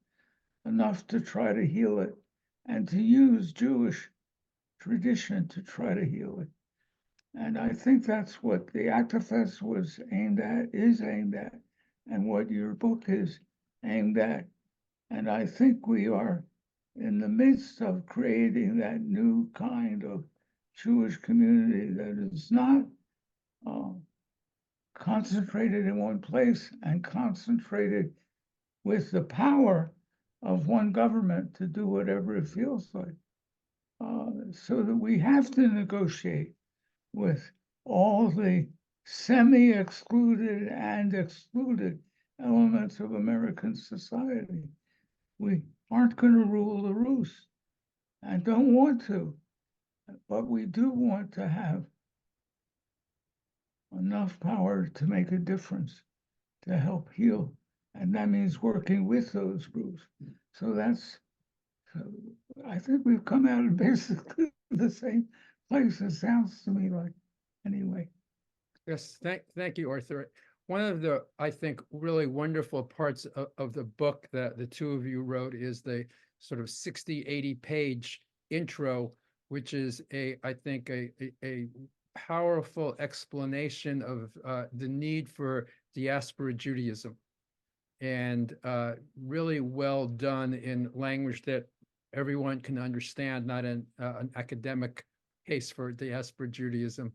enough to try to heal it and to use Jewish tradition to try to heal it. And I think that's what the actifest was aimed at, is aimed at, and what your book is aimed at. And I think we are in the midst of creating that new kind of Jewish community that is not concentrated in one place and concentrated with the power of one government to do whatever it feels like. So that we have to negotiate with all the semi-excluded and excluded elements of American society. We aren't going to rule the roost and don't want to, but we do want to have enough power to make a difference, to help heal. And that means working with those groups. So I think we've come out of basically the same place, it sounds to me like, anyway. Yes, thank you, Arthur. One of the, I think, really wonderful parts of the book that the two of you wrote is the sort of 60, 80-page intro, which is I think a powerful explanation of the need for diaspora Judaism, and really well done in language that everyone can understand, not an academic case for diaspora Judaism.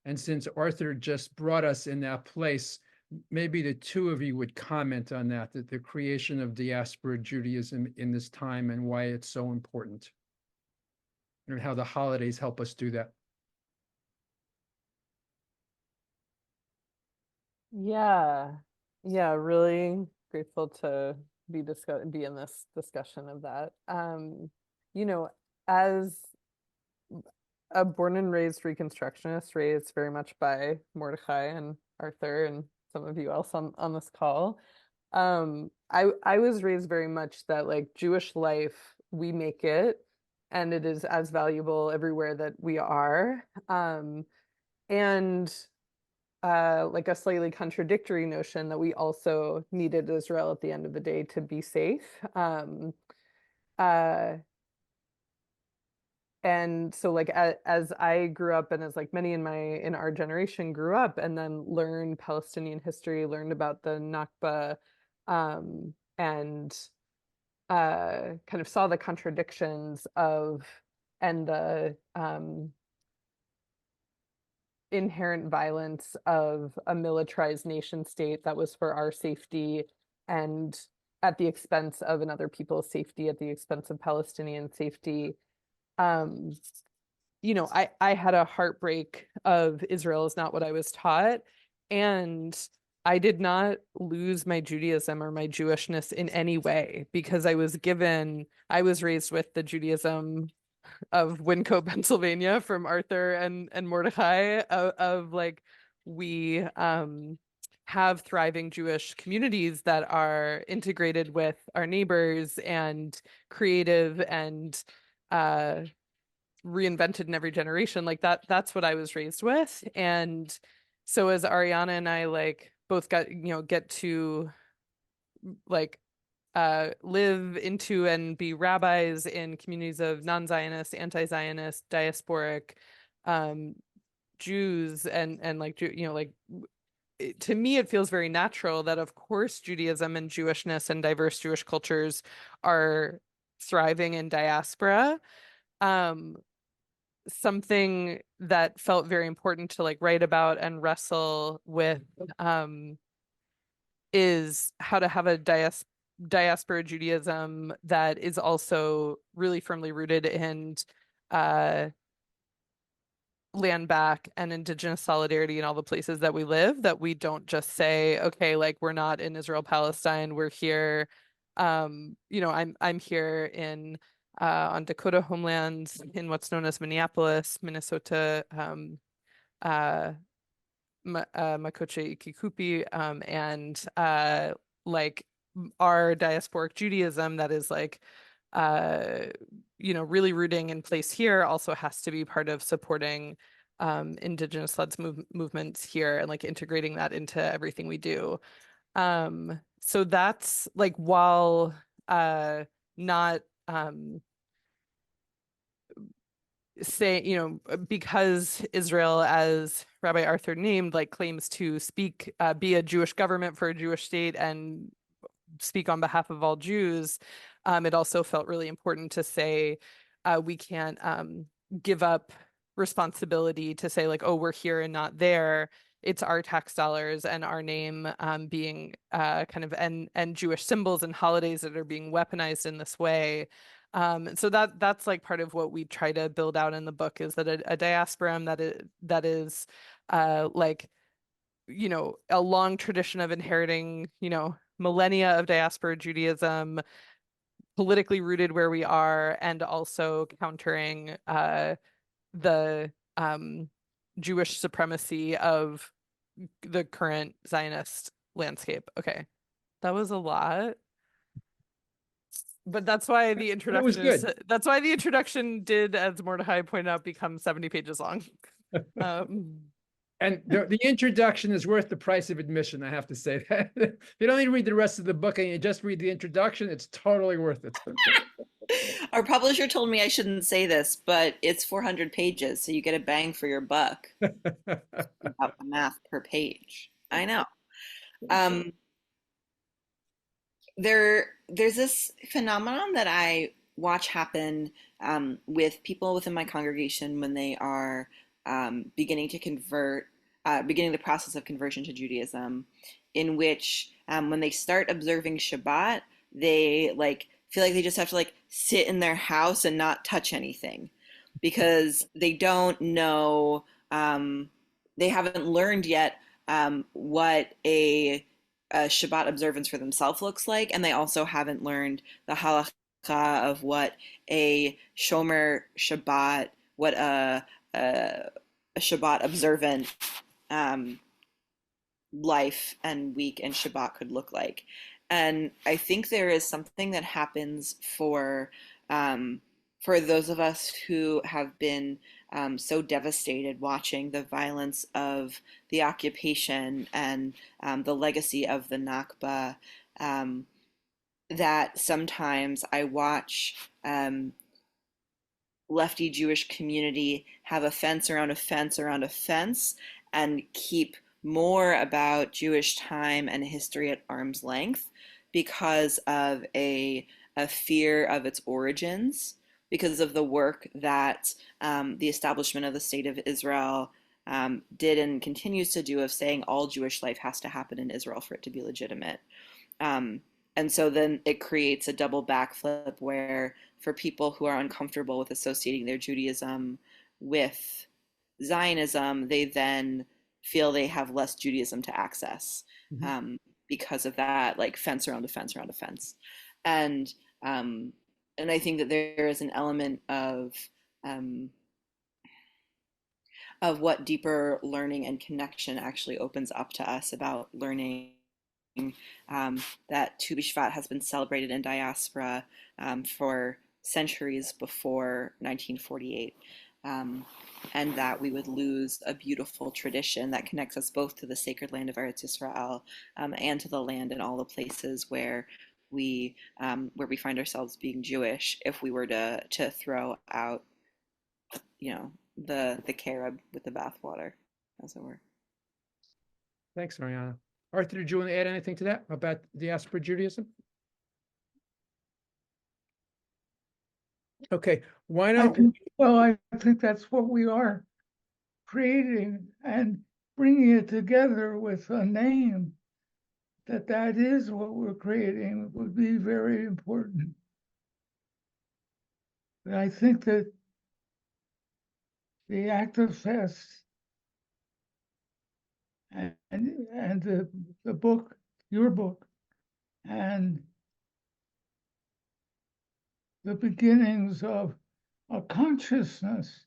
And since Arthur just brought us in that place, maybe the two of you would comment on that the creation of diaspora Judaism in this time and why it's so important, and how the holidays help us do that. Yeah. Yeah, really grateful to be in this discussion of that. You know, as a born and raised Reconstructionist, raised very much by Mordechai and Arthur and some of you else on this call. I was raised very much that like Jewish life, we make it, and it is as valuable everywhere that we are. And like a slightly contradictory notion that we also needed Israel at the end of the day to be safe. Uh, and so like as I grew up and as like many in our generation grew up and then learned Palestinian history, learned about the Nakba, and kind of saw the contradictions of and the inherent violence of a militarized nation state that was for our safety and at the expense of another people's safety, at the expense of Palestinian safety. You know, I had a heartbreak of Israel is not what I was taught. And I did not lose my Judaism or my Jewishness in any way because I was raised with the Judaism of Winco, Pennsylvania from Arthur and Mordechai of like we have thriving Jewish communities that are integrated with our neighbors and creative and reinvented in every generation. Like that's what I was raised with. And so as Ariana and I like both get to like live into and be rabbis in communities of non-Zionist, anti-Zionist, diasporic Jews and like like to me it feels very natural that of course Judaism and Jewishness and diverse Jewish cultures are thriving in diaspora. Something that felt very important to like write about and wrestle with is how to have a diaspora Judaism that is also really firmly rooted in land back and indigenous solidarity in all the places that we live, that we don't just say, okay, like we're not in Israel, Palestine, we're here. I'm here in on Dakota homelands in what's known as Minneapolis, Minnesota, Makoche Ikikupi, and like our diasporic Judaism that is like really rooting in place here also has to be part of supporting indigenous led movements here and like integrating that into everything we do. So that's like while not say, because Israel, as Rabbi Arthur named, like claims to be a Jewish government for a Jewish state and speak on behalf of all Jews, it also felt really important to say we can't give up responsibility to say like, oh, we're here and not there. It's our tax dollars and our name being kind of and Jewish symbols and holidays that are being weaponized in this way. So that's like part of what we try to build out in the book is that a diasporum that is like a long tradition of inheriting millennia of diaspora Judaism, politically rooted where we are, and also countering the Jewish supremacy of the current Zionist landscape. Okay, that was a lot. But that's why the introduction did, as Mordechai pointed out, become 70 pages long. And the introduction is worth the price of admission, I have to say that. If you don't need to read the rest of the book and you just read the introduction, it's totally worth it. Our publisher told me I shouldn't say this, but it's 400 pages, so you get a bang for your buck. About the math per page. I know. There's this phenomenon that I watch happen with people within my congregation when they are beginning the process of conversion to Judaism, in which when they start observing Shabbat, they like feel like they just have to like sit in their house and not touch anything because they don't know, they haven't learned yet what a Shabbat observance for themselves looks like, and they also haven't learned the halakha of what a Shomer Shabbat, what a Shabbat observant life and week and Shabbat could look like. And I think there is something that happens for those of us who have been so devastated watching the violence of the occupation and the legacy of the Nakba, that sometimes I watch lefty Jewish community have a fence around a fence around a fence and keep more about Jewish time and history at arm's length because of a fear of its origins, because of the work that the establishment of the State of Israel did and continues to do of saying all Jewish life has to happen in Israel for it to be legitimate. And so then it creates a double backflip where for people who are uncomfortable with associating their Judaism with Zionism, they then feel they have less Judaism to access because of that, like fence around a fence around a fence. And I think that there is an element of what deeper learning and connection actually opens up to us about learning that Tu B'Shvat has been celebrated in diaspora for centuries before 1948, and that we would lose a beautiful tradition that connects us both to the sacred land of Eretz Yisrael and to the land and all the places where we find ourselves being Jewish if we were to throw out, the carob with the bathwater, as it were. Thanks, Ariana. Arthur, did you want to add anything to that about diaspora Judaism? Okay, why don't I think that's what we are creating, and bringing it together with a name that is what we're creating would be very important. But I think that the actifests and the book, your book, and the beginnings of a consciousness,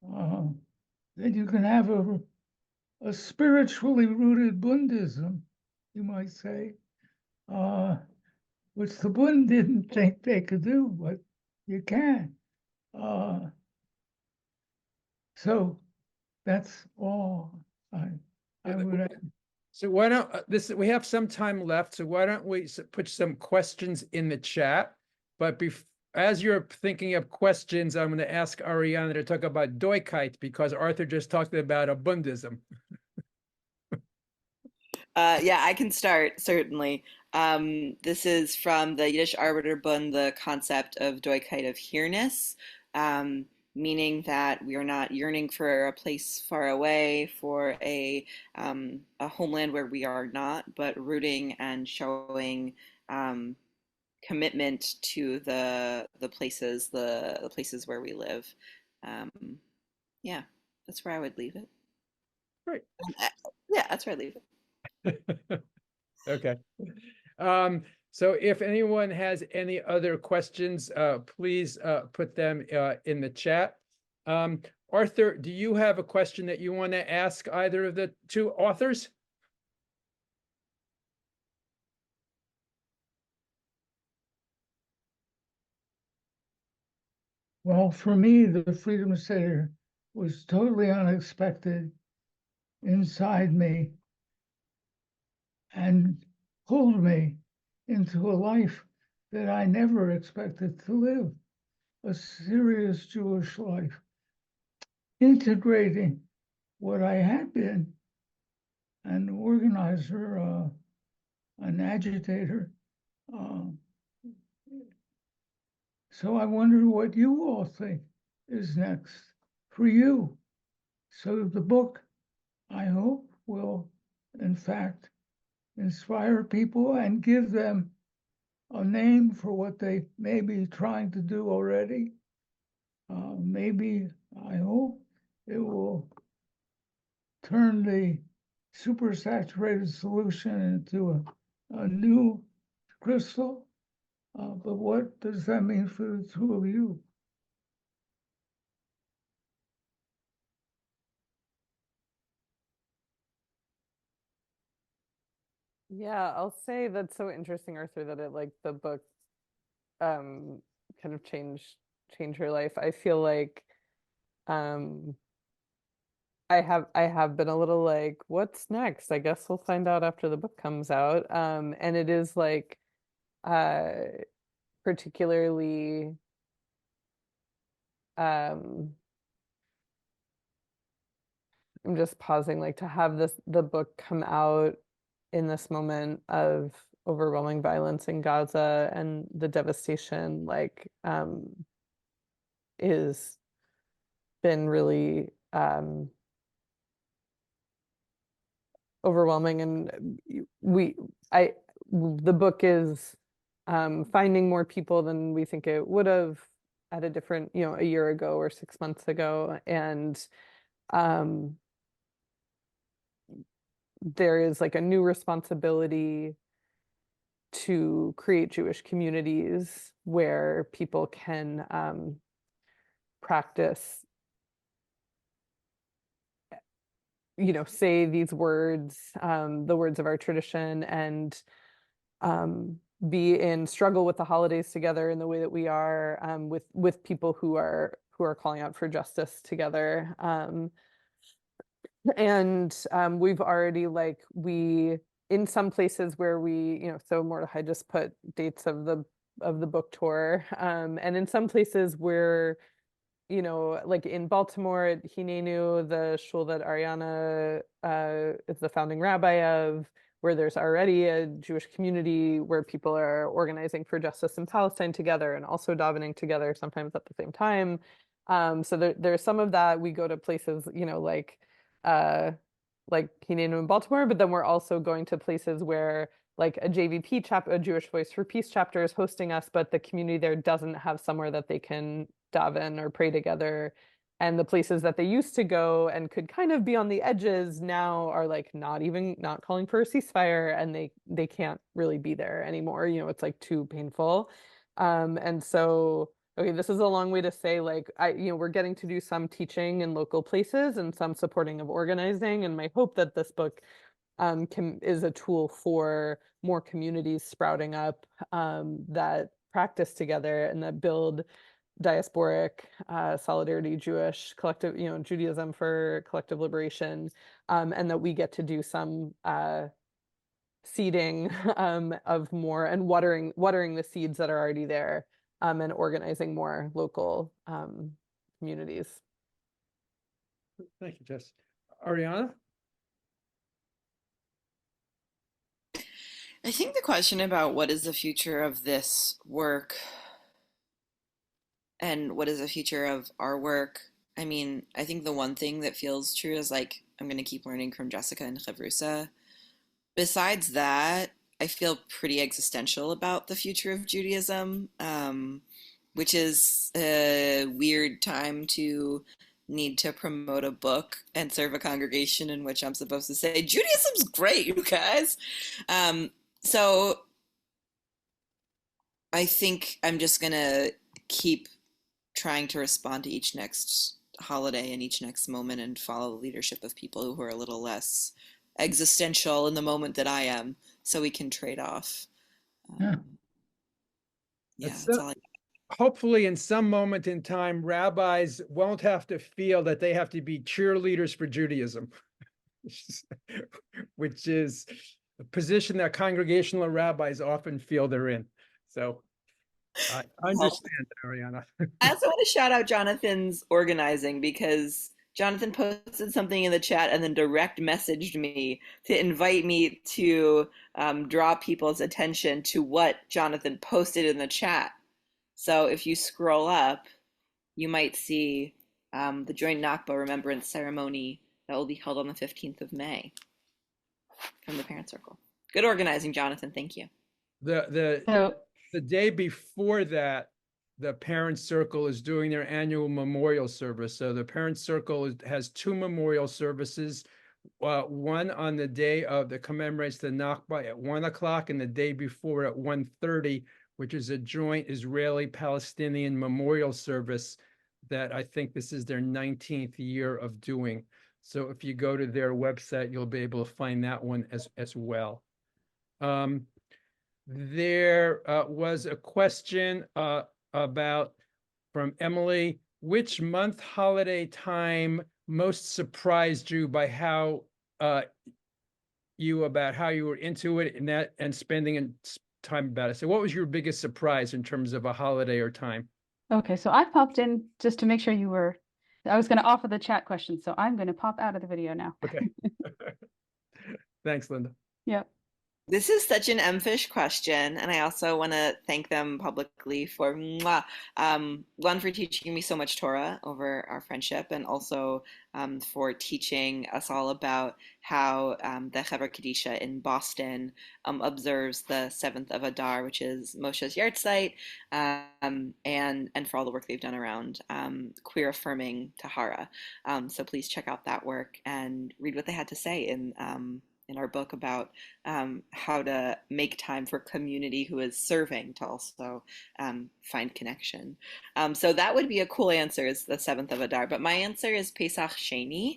that you can have a spiritually rooted Buddhism, you might say, which the Bund didn't think they could do, but you can. So that's all I would add. So why don't we have some time left, so why don't we put some questions in the chat? But as you're thinking of questions, I'm going to ask Ariana to talk about Doikite, because Arthur just talked about a Bundism. Yeah, I can start, certainly. This is from the Yiddish Arbiter Bund, the concept of Doikite, of here-ness, meaning that we are not yearning for a place far away, for a homeland where we are not, but rooting and showing commitment to the places where we live. Yeah, that's where I would leave it. Great. Yeah, that's where I leave it. Okay. So if anyone has any other questions, please put them in the chat. Arthur, do you have a question that you want to ask either of the two authors? Well, for me, the Freedom Seder was totally unexpected inside me and pulled me into a life that I never expected to live, a serious Jewish life, integrating what I had been, an organizer, an agitator. So I wonder what you all think is next for you. So the book, I hope, will, in fact, inspire people and give them a name for what they may be trying to do already. Maybe, I hope, it will turn the supersaturated solution into a new crystal. But what does that mean for the two of you? Yeah, I'll say that's so interesting, Arthur, that it like the book kind of changed her life. I feel like um I have been a little like, what's next? I guess we'll find out after the book comes out. And it is like uh particularly um I'm just pausing, like to have the book come out in this moment of overwhelming violence in Gaza and the devastation, like is been really overwhelming. And the book is finding more people than we think it would have at a different, a year ago or 6 months ago. And there is like a new responsibility to create Jewish communities where people can practice, say these words, the words of our tradition, and be in struggle with the holidays together in the way that we are, with people who are calling out for justice together. And we've already in some places where we, so Mordechai just put dates of the book tour, and in some places where, like in Baltimore at Hinenu, the shul that Ariana is the founding rabbi of, where there's already a Jewish community where people are organizing for justice in Palestine together and also davening together sometimes at the same time. So there's some of that. We go to places, like Hinenu in Baltimore, but then we're also going to places where like a JVP chapter, a Jewish Voice for Peace chapter is hosting us, but the community there doesn't have somewhere that they can daven or pray together. And the places that they used to go and could kind of be on the edges now are like not calling for a ceasefire, and they can't really be there anymore. It's like too painful. And so, okay, this is a long way to say, like, we're getting to do some teaching in local places and some supporting of organizing. And my hope that this book is a tool for more communities sprouting up that practice together and that build diasporic solidarity, Jewish collective, Judaism for collective liberation, and that we get to do some seeding of more, and watering the seeds that are already there, and organizing more local communities. Thank you, Jess. Ariana? I think the question about what is the future of this work and what is the future of our work, I mean, I think the one thing that feels true is like, I'm going to keep learning from Jessica and Chavrusa. Besides that, I feel pretty existential about the future of Judaism, which is a weird time to need to promote a book and serve a congregation in which I'm supposed to say, Judaism's great, you guys. So I think I'm just going to keep trying to respond to each next holiday and each next moment and follow the leadership of people who are a little less existential in the moment that I am, so we can trade off. Yeah. That's So, all I hopefully in some moment in time, rabbis won't have to feel that they have to be cheerleaders for Judaism, which is a position that congregational rabbis often feel they're in. So I understand, Ariana. I also want to shout out Jonathan's organizing, because Jonathan posted something in the chat and then direct messaged me to invite me to draw people's attention to what Jonathan posted in the chat. So if you scroll up, you might see the joint Nakba remembrance ceremony that will be held on the 15th of May from the Parent Circle. Good organizing, Jonathan. Thank you. The day before that, the Parent Circle is doing their annual memorial service. So the Parent Circle has two memorial services. one on the day of that commemorates the Nakba at 1 o'clock, and the day before at 1:30, which is a joint Israeli-Palestinian memorial service that I think this is their 19th year of doing. So if you go to their website, you'll be able to find that one as well. There was a question about from Emily, which month holiday time most surprised you by how you were into it and spending time about it. So what was your biggest surprise in terms of a holiday or time? Okay, so I popped in just to make sure I was going to offer the chat question, so I'm going to pop out of the video now. Okay. Thanks, Linda. Yep. This is such an MFish question, and I also want to thank them publicly for one, for teaching me so much Torah over our friendship, and also for teaching us all about how the Chevra Kadisha in Boston observes the 7th of Adar, which is Moshe's yahrzeit, and for all the work they've done around queer affirming Tahara. So please check out that work and read what they had to say in our book about how to make time for community who is serving to also find connection. So that would be a cool answer, is the 7th of Adar. But my answer is Pesach Sheni,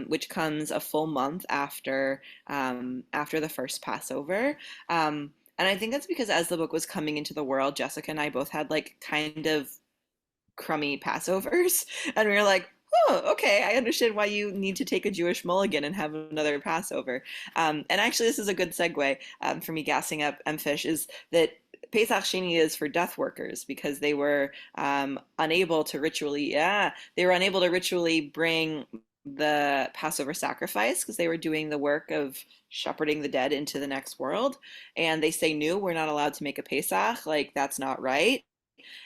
which comes a full month after the first Passover. And I think that's because as the book was coming into the world, Jessica and I both had like kind of crummy Passovers, and we were like, oh, okay, I understand why you need to take a Jewish mulligan and have another Passover. And actually, this is a good segue for me gassing up MFish, is that Pesach Sheni is for death workers, because they were unable to ritually bring the Passover sacrifice, because they were doing the work of shepherding the dead into the next world. And they say, no, we're not allowed to make a Pesach, like that's not right.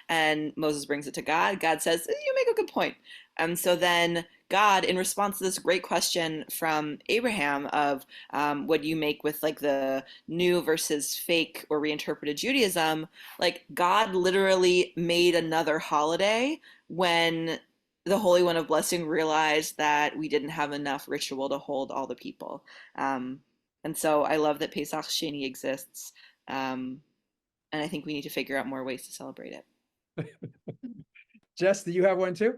And Moses brings it to God. God says, you make a good point. And so then God, in response to this great question from Abraham of what do you make with like the new versus fake or reinterpreted Judaism, like God literally made another holiday when the Holy One of Blessing realized that we didn't have enough ritual to hold all the people. And so I love that Pesach Sheni exists. And I think we need to figure out more ways to celebrate it. Jess, do you have one too?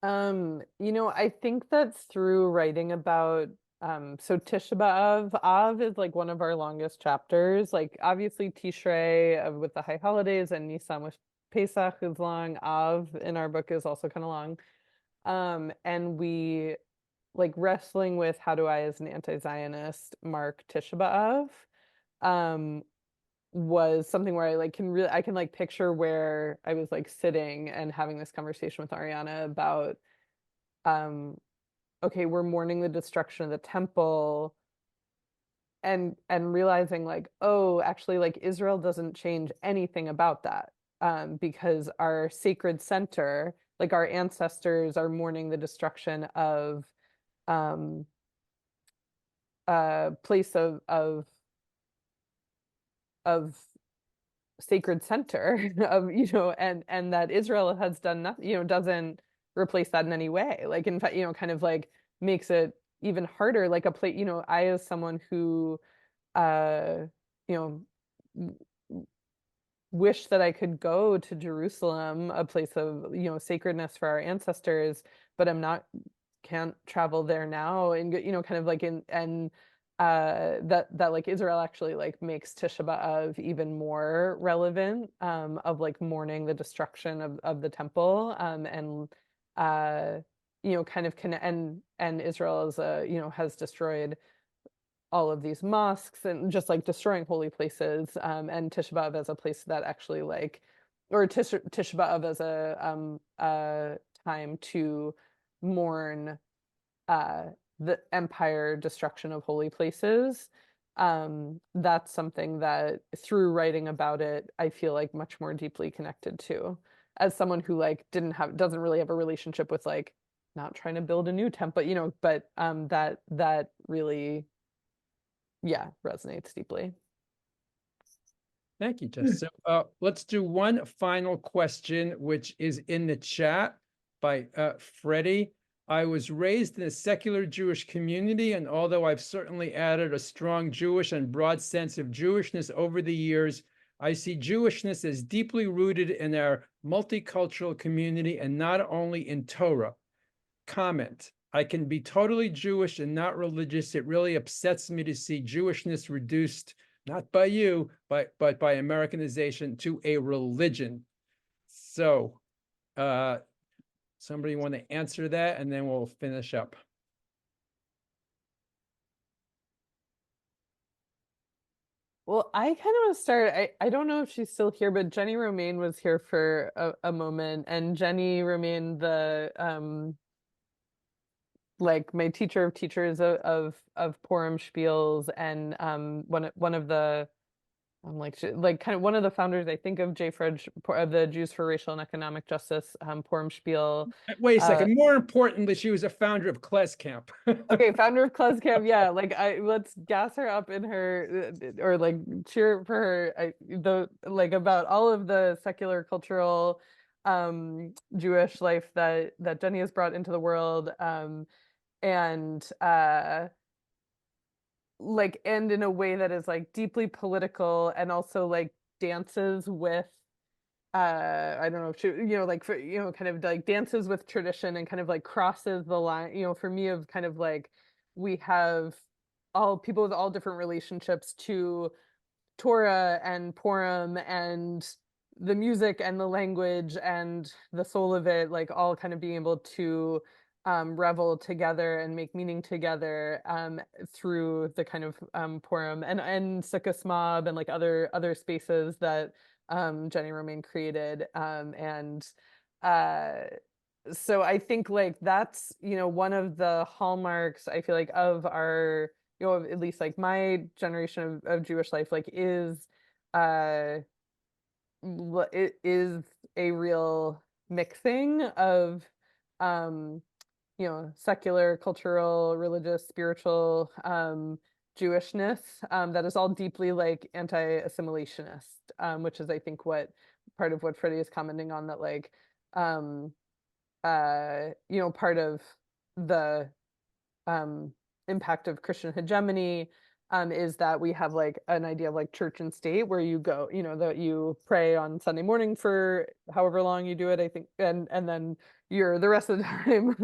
I think that through writing about so Tisha B'Av, Av is like one of our longest chapters. Like obviously Tishrei with the high holidays and Nisan with Pesach is long. Av in our book is also kind of long. And we like wrestling with how do I as an anti-Zionist mark Tisha B'Av was something where I like I can like picture where I was like sitting and having this conversation with Ariana about okay, we're mourning the destruction of the temple, and realizing like, oh, actually like Israel doesn't change anything about that, because our sacred center, like our ancestors are mourning the destruction of a place of sacred center of, and that Israel has done nothing, doesn't replace that in any way. Like, in fact, kind of like makes it even harder, like a place, I, as someone who, wish that I could go to Jerusalem, a place of, sacredness for our ancestors, but can't travel there now, and, kind of like that like Israel actually like makes Tisha B'Av even more relevant, of like mourning the destruction of the temple, and kind of and Israel is has destroyed all of these mosques and just like destroying holy places, and Tisha B'Av as a place that actually like, or Tisha B'Av as a time to mourn the empire destruction of holy places. That's something that through writing about it, I feel like much more deeply connected to, as someone who like doesn't really have a relationship with like not trying to build a new temple, but that really, resonates deeply. Thank you, Jess. So let's do one final question, which is in the chat by Freddie. I was raised in a secular Jewish community, and although I've certainly added a strong Jewish and broad sense of Jewishness over the years, I see Jewishness as deeply rooted in our multicultural community and not only in Torah. Comment: I can be totally Jewish and not religious. It really upsets me to see Jewishness reduced, not by you, but by Americanization, to a religion. So, somebody want to answer that, and then we'll finish up. Well, I kind of want to start. I don't know if she's still here, but Jenny Romaine was here for a moment, and Jenny Romaine, the like my teacher of teachers of Purim spiels, and one of the like kind of one of the founders, I think, of JFRED, of the Jews for Racial and Economic Justice Purim spiel. Wait a second. More importantly, she was a founder of Klez Camp. Okay, founder of Klez Camp. Yeah, like let's gas her up in her, or like cheer for her. Like about all of the secular cultural Jewish life that Jenny has brought into the world, and like, and in a way that is like deeply political, and also like dances with I don't know if she, like, for, kind of like dances with tradition and kind of like crosses the line, for me, of kind of like, we have all people with all different relationships to Torah and Purim and the music and the language and the soul of it, like all kind of being able to revel together and make meaning together through the kind of Purim and Sukkot Mob and like other spaces that Jenny Romaine created. So I think like that's, one of the hallmarks, I feel like, of our, at least like my generation of Jewish life, like it is a real mixing of secular, cultural, religious, spiritual Jewishness that is all deeply like anti-assimilationist, which is, I think, part of what Freddie is commenting on, that like part of the impact of Christian hegemony is that we have like an idea of like church and state, where you go, that you pray on Sunday morning for however long you do it, I think, and then you're the rest of the time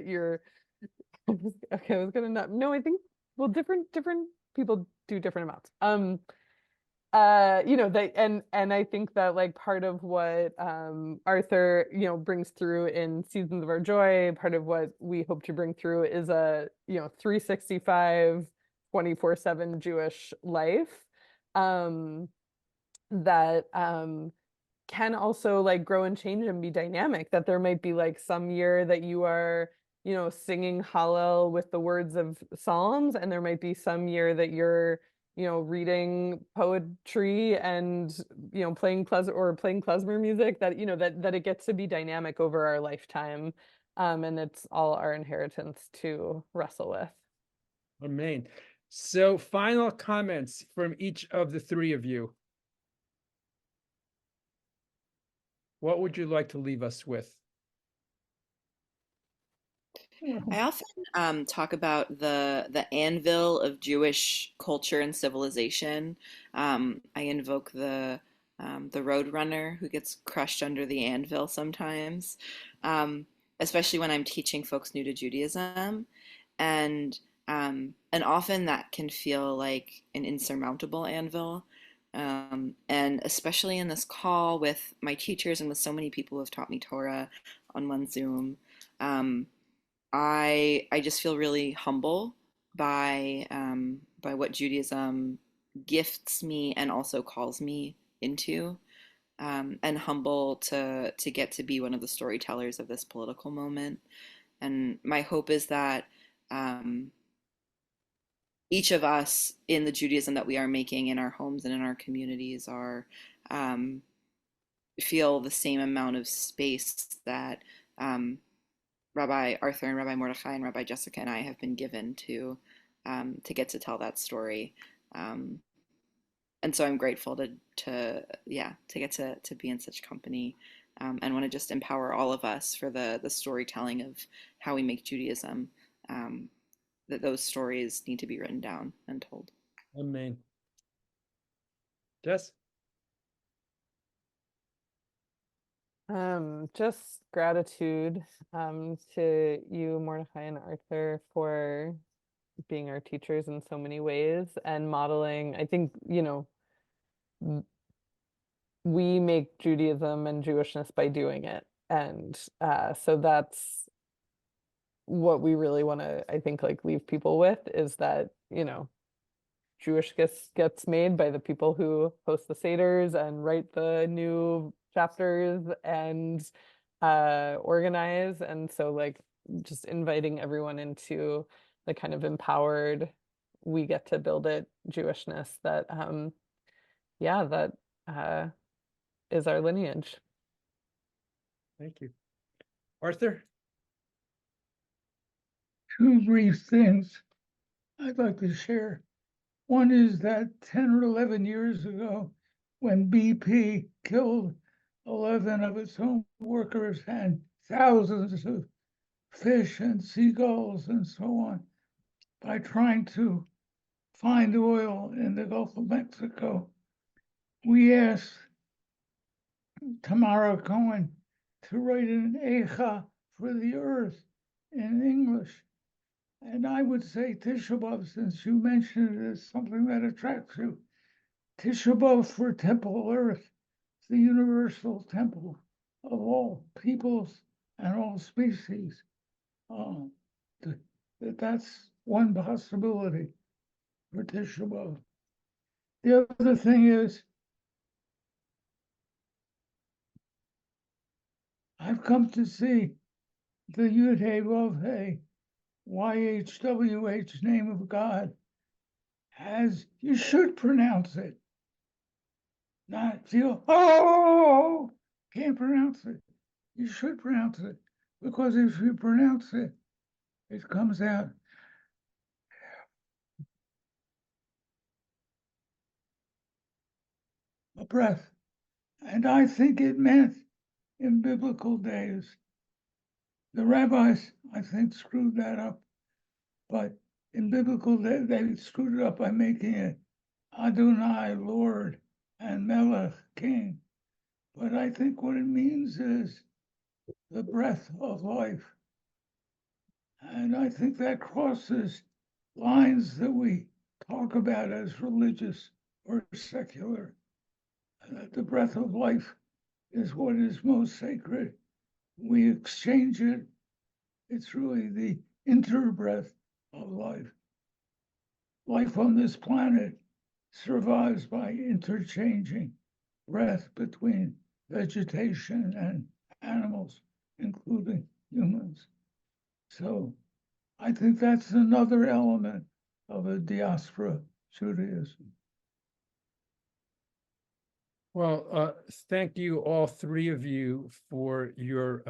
you're okay. I was gonna not no, I think, well, different people do different amounts. And I think that like part of what Arthur brings through in Seasons of Our Joy, part of what we hope to bring through is a 365 24/7 Jewish life that can also like grow and change and be dynamic. That there might be like some year that you are singing Hallel with the words of Psalms, and there might be some year that you're reading poetry and playing klezmer music, that that it gets to be dynamic over our lifetime, and it's all our inheritance to wrestle with. Amen. So, final comments from each of the three of you. What would you like to leave us with? I often talk about the anvil of Jewish culture and civilization. I invoke the roadrunner who gets crushed under the anvil sometimes, especially when I'm teaching folks new to Judaism, and often that can feel like an insurmountable anvil. And especially in this call with my teachers and with so many people who have taught me Torah on one Zoom. I just feel really humble by what Judaism gifts me and also calls me into, and humble to get to be one of the storytellers of this political moment. And my hope is that each of us in the Judaism that we are making in our homes and in our communities are feel the same amount of space that Rabbi Arthur and Rabbi Mordechai and Rabbi Jessica and I have been given to get to tell that story, and so I'm grateful to get to be in such company and want to just empower all of us for the storytelling of how we make Judaism, that those stories need to be written down and told. Amen. Jess? Just gratitude to you, Mordechai and Arthur, for being our teachers in so many ways and modeling. I think, we make Judaism and Jewishness by doing it. And so that's what we really want to, I think, like leave people with, is that, Jewish gets made by the people who host the Seders and write the new chapters and organize. And so like just inviting everyone into the kind of empowered, we get to build it Jewishness that that is our lineage. Thank you. Arthur? Two brief things I'd like to share. One is that 10 or 11 years ago, when BP killed 11 of its own workers and thousands of fish and seagulls and so on, by trying to find oil in the Gulf of Mexico, we asked Tamara Cohen to write an Eicha for the earth in English. And I would say Tisha B'Av, since you mentioned it as something that attracts you, Tisha B'Av for Temple Earth, the universal temple of all peoples and all species. That's one possibility for Tisha B'Av. The other thing is, I've come to see the Yud Hey Vav Hey YHWH name of God as you should pronounce it. Not feel, oh, can't pronounce it. You should pronounce it, because if you pronounce it, it comes out. A breath. And I think it meant in biblical days. The rabbis, I think, screwed that up. But in biblical days, they screwed it up by making it Adonai, Lord, and Melech, King. But I think what it means is the breath of life. And I think that crosses lines that we talk about as religious or secular. That the breath of life is what is most sacred. We exchange it. It's really the interbreath of life. Life on this planet survives by interchanging breath between vegetation and animals, including humans. So I think that's another element of a diaspora Judaism. Well, thank you, all three of you, for your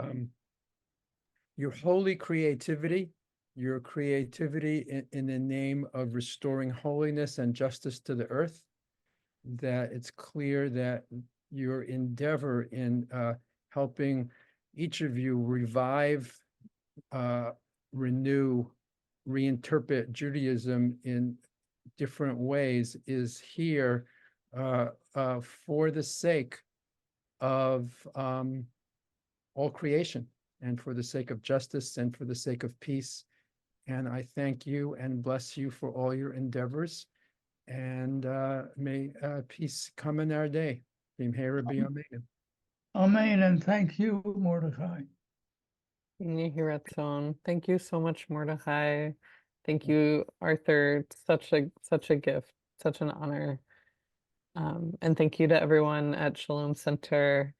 holy creativity, your creativity in the name of restoring holiness and justice to the earth. That it's clear that your endeavor in helping each of you revive, renew, reinterpret Judaism in different ways is here for the sake of all creation, and for the sake of justice, and for the sake of peace. And I thank you and bless you for all your endeavors. And may peace come in our day. Amen. Amen, and thank you, Mordechai. Thank you so much, Mordechai. Thank you, Arthur. Such a gift, such an honor. And thank you to everyone at Shalom Center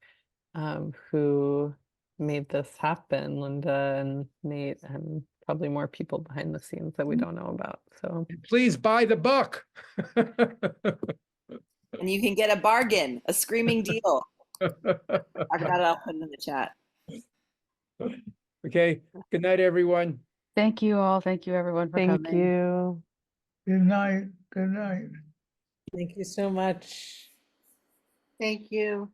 who made this happen, Linda and Nate, and probably more people behind the scenes that we don't know about. So please buy the book. And you can get a bargain, a screaming deal. Talk about it, I'll put it in the chat. Okay, good night, everyone. Thank you all. Thank you, everyone, for coming. thank you. Good night. Good night. Thank you so much. Thank you.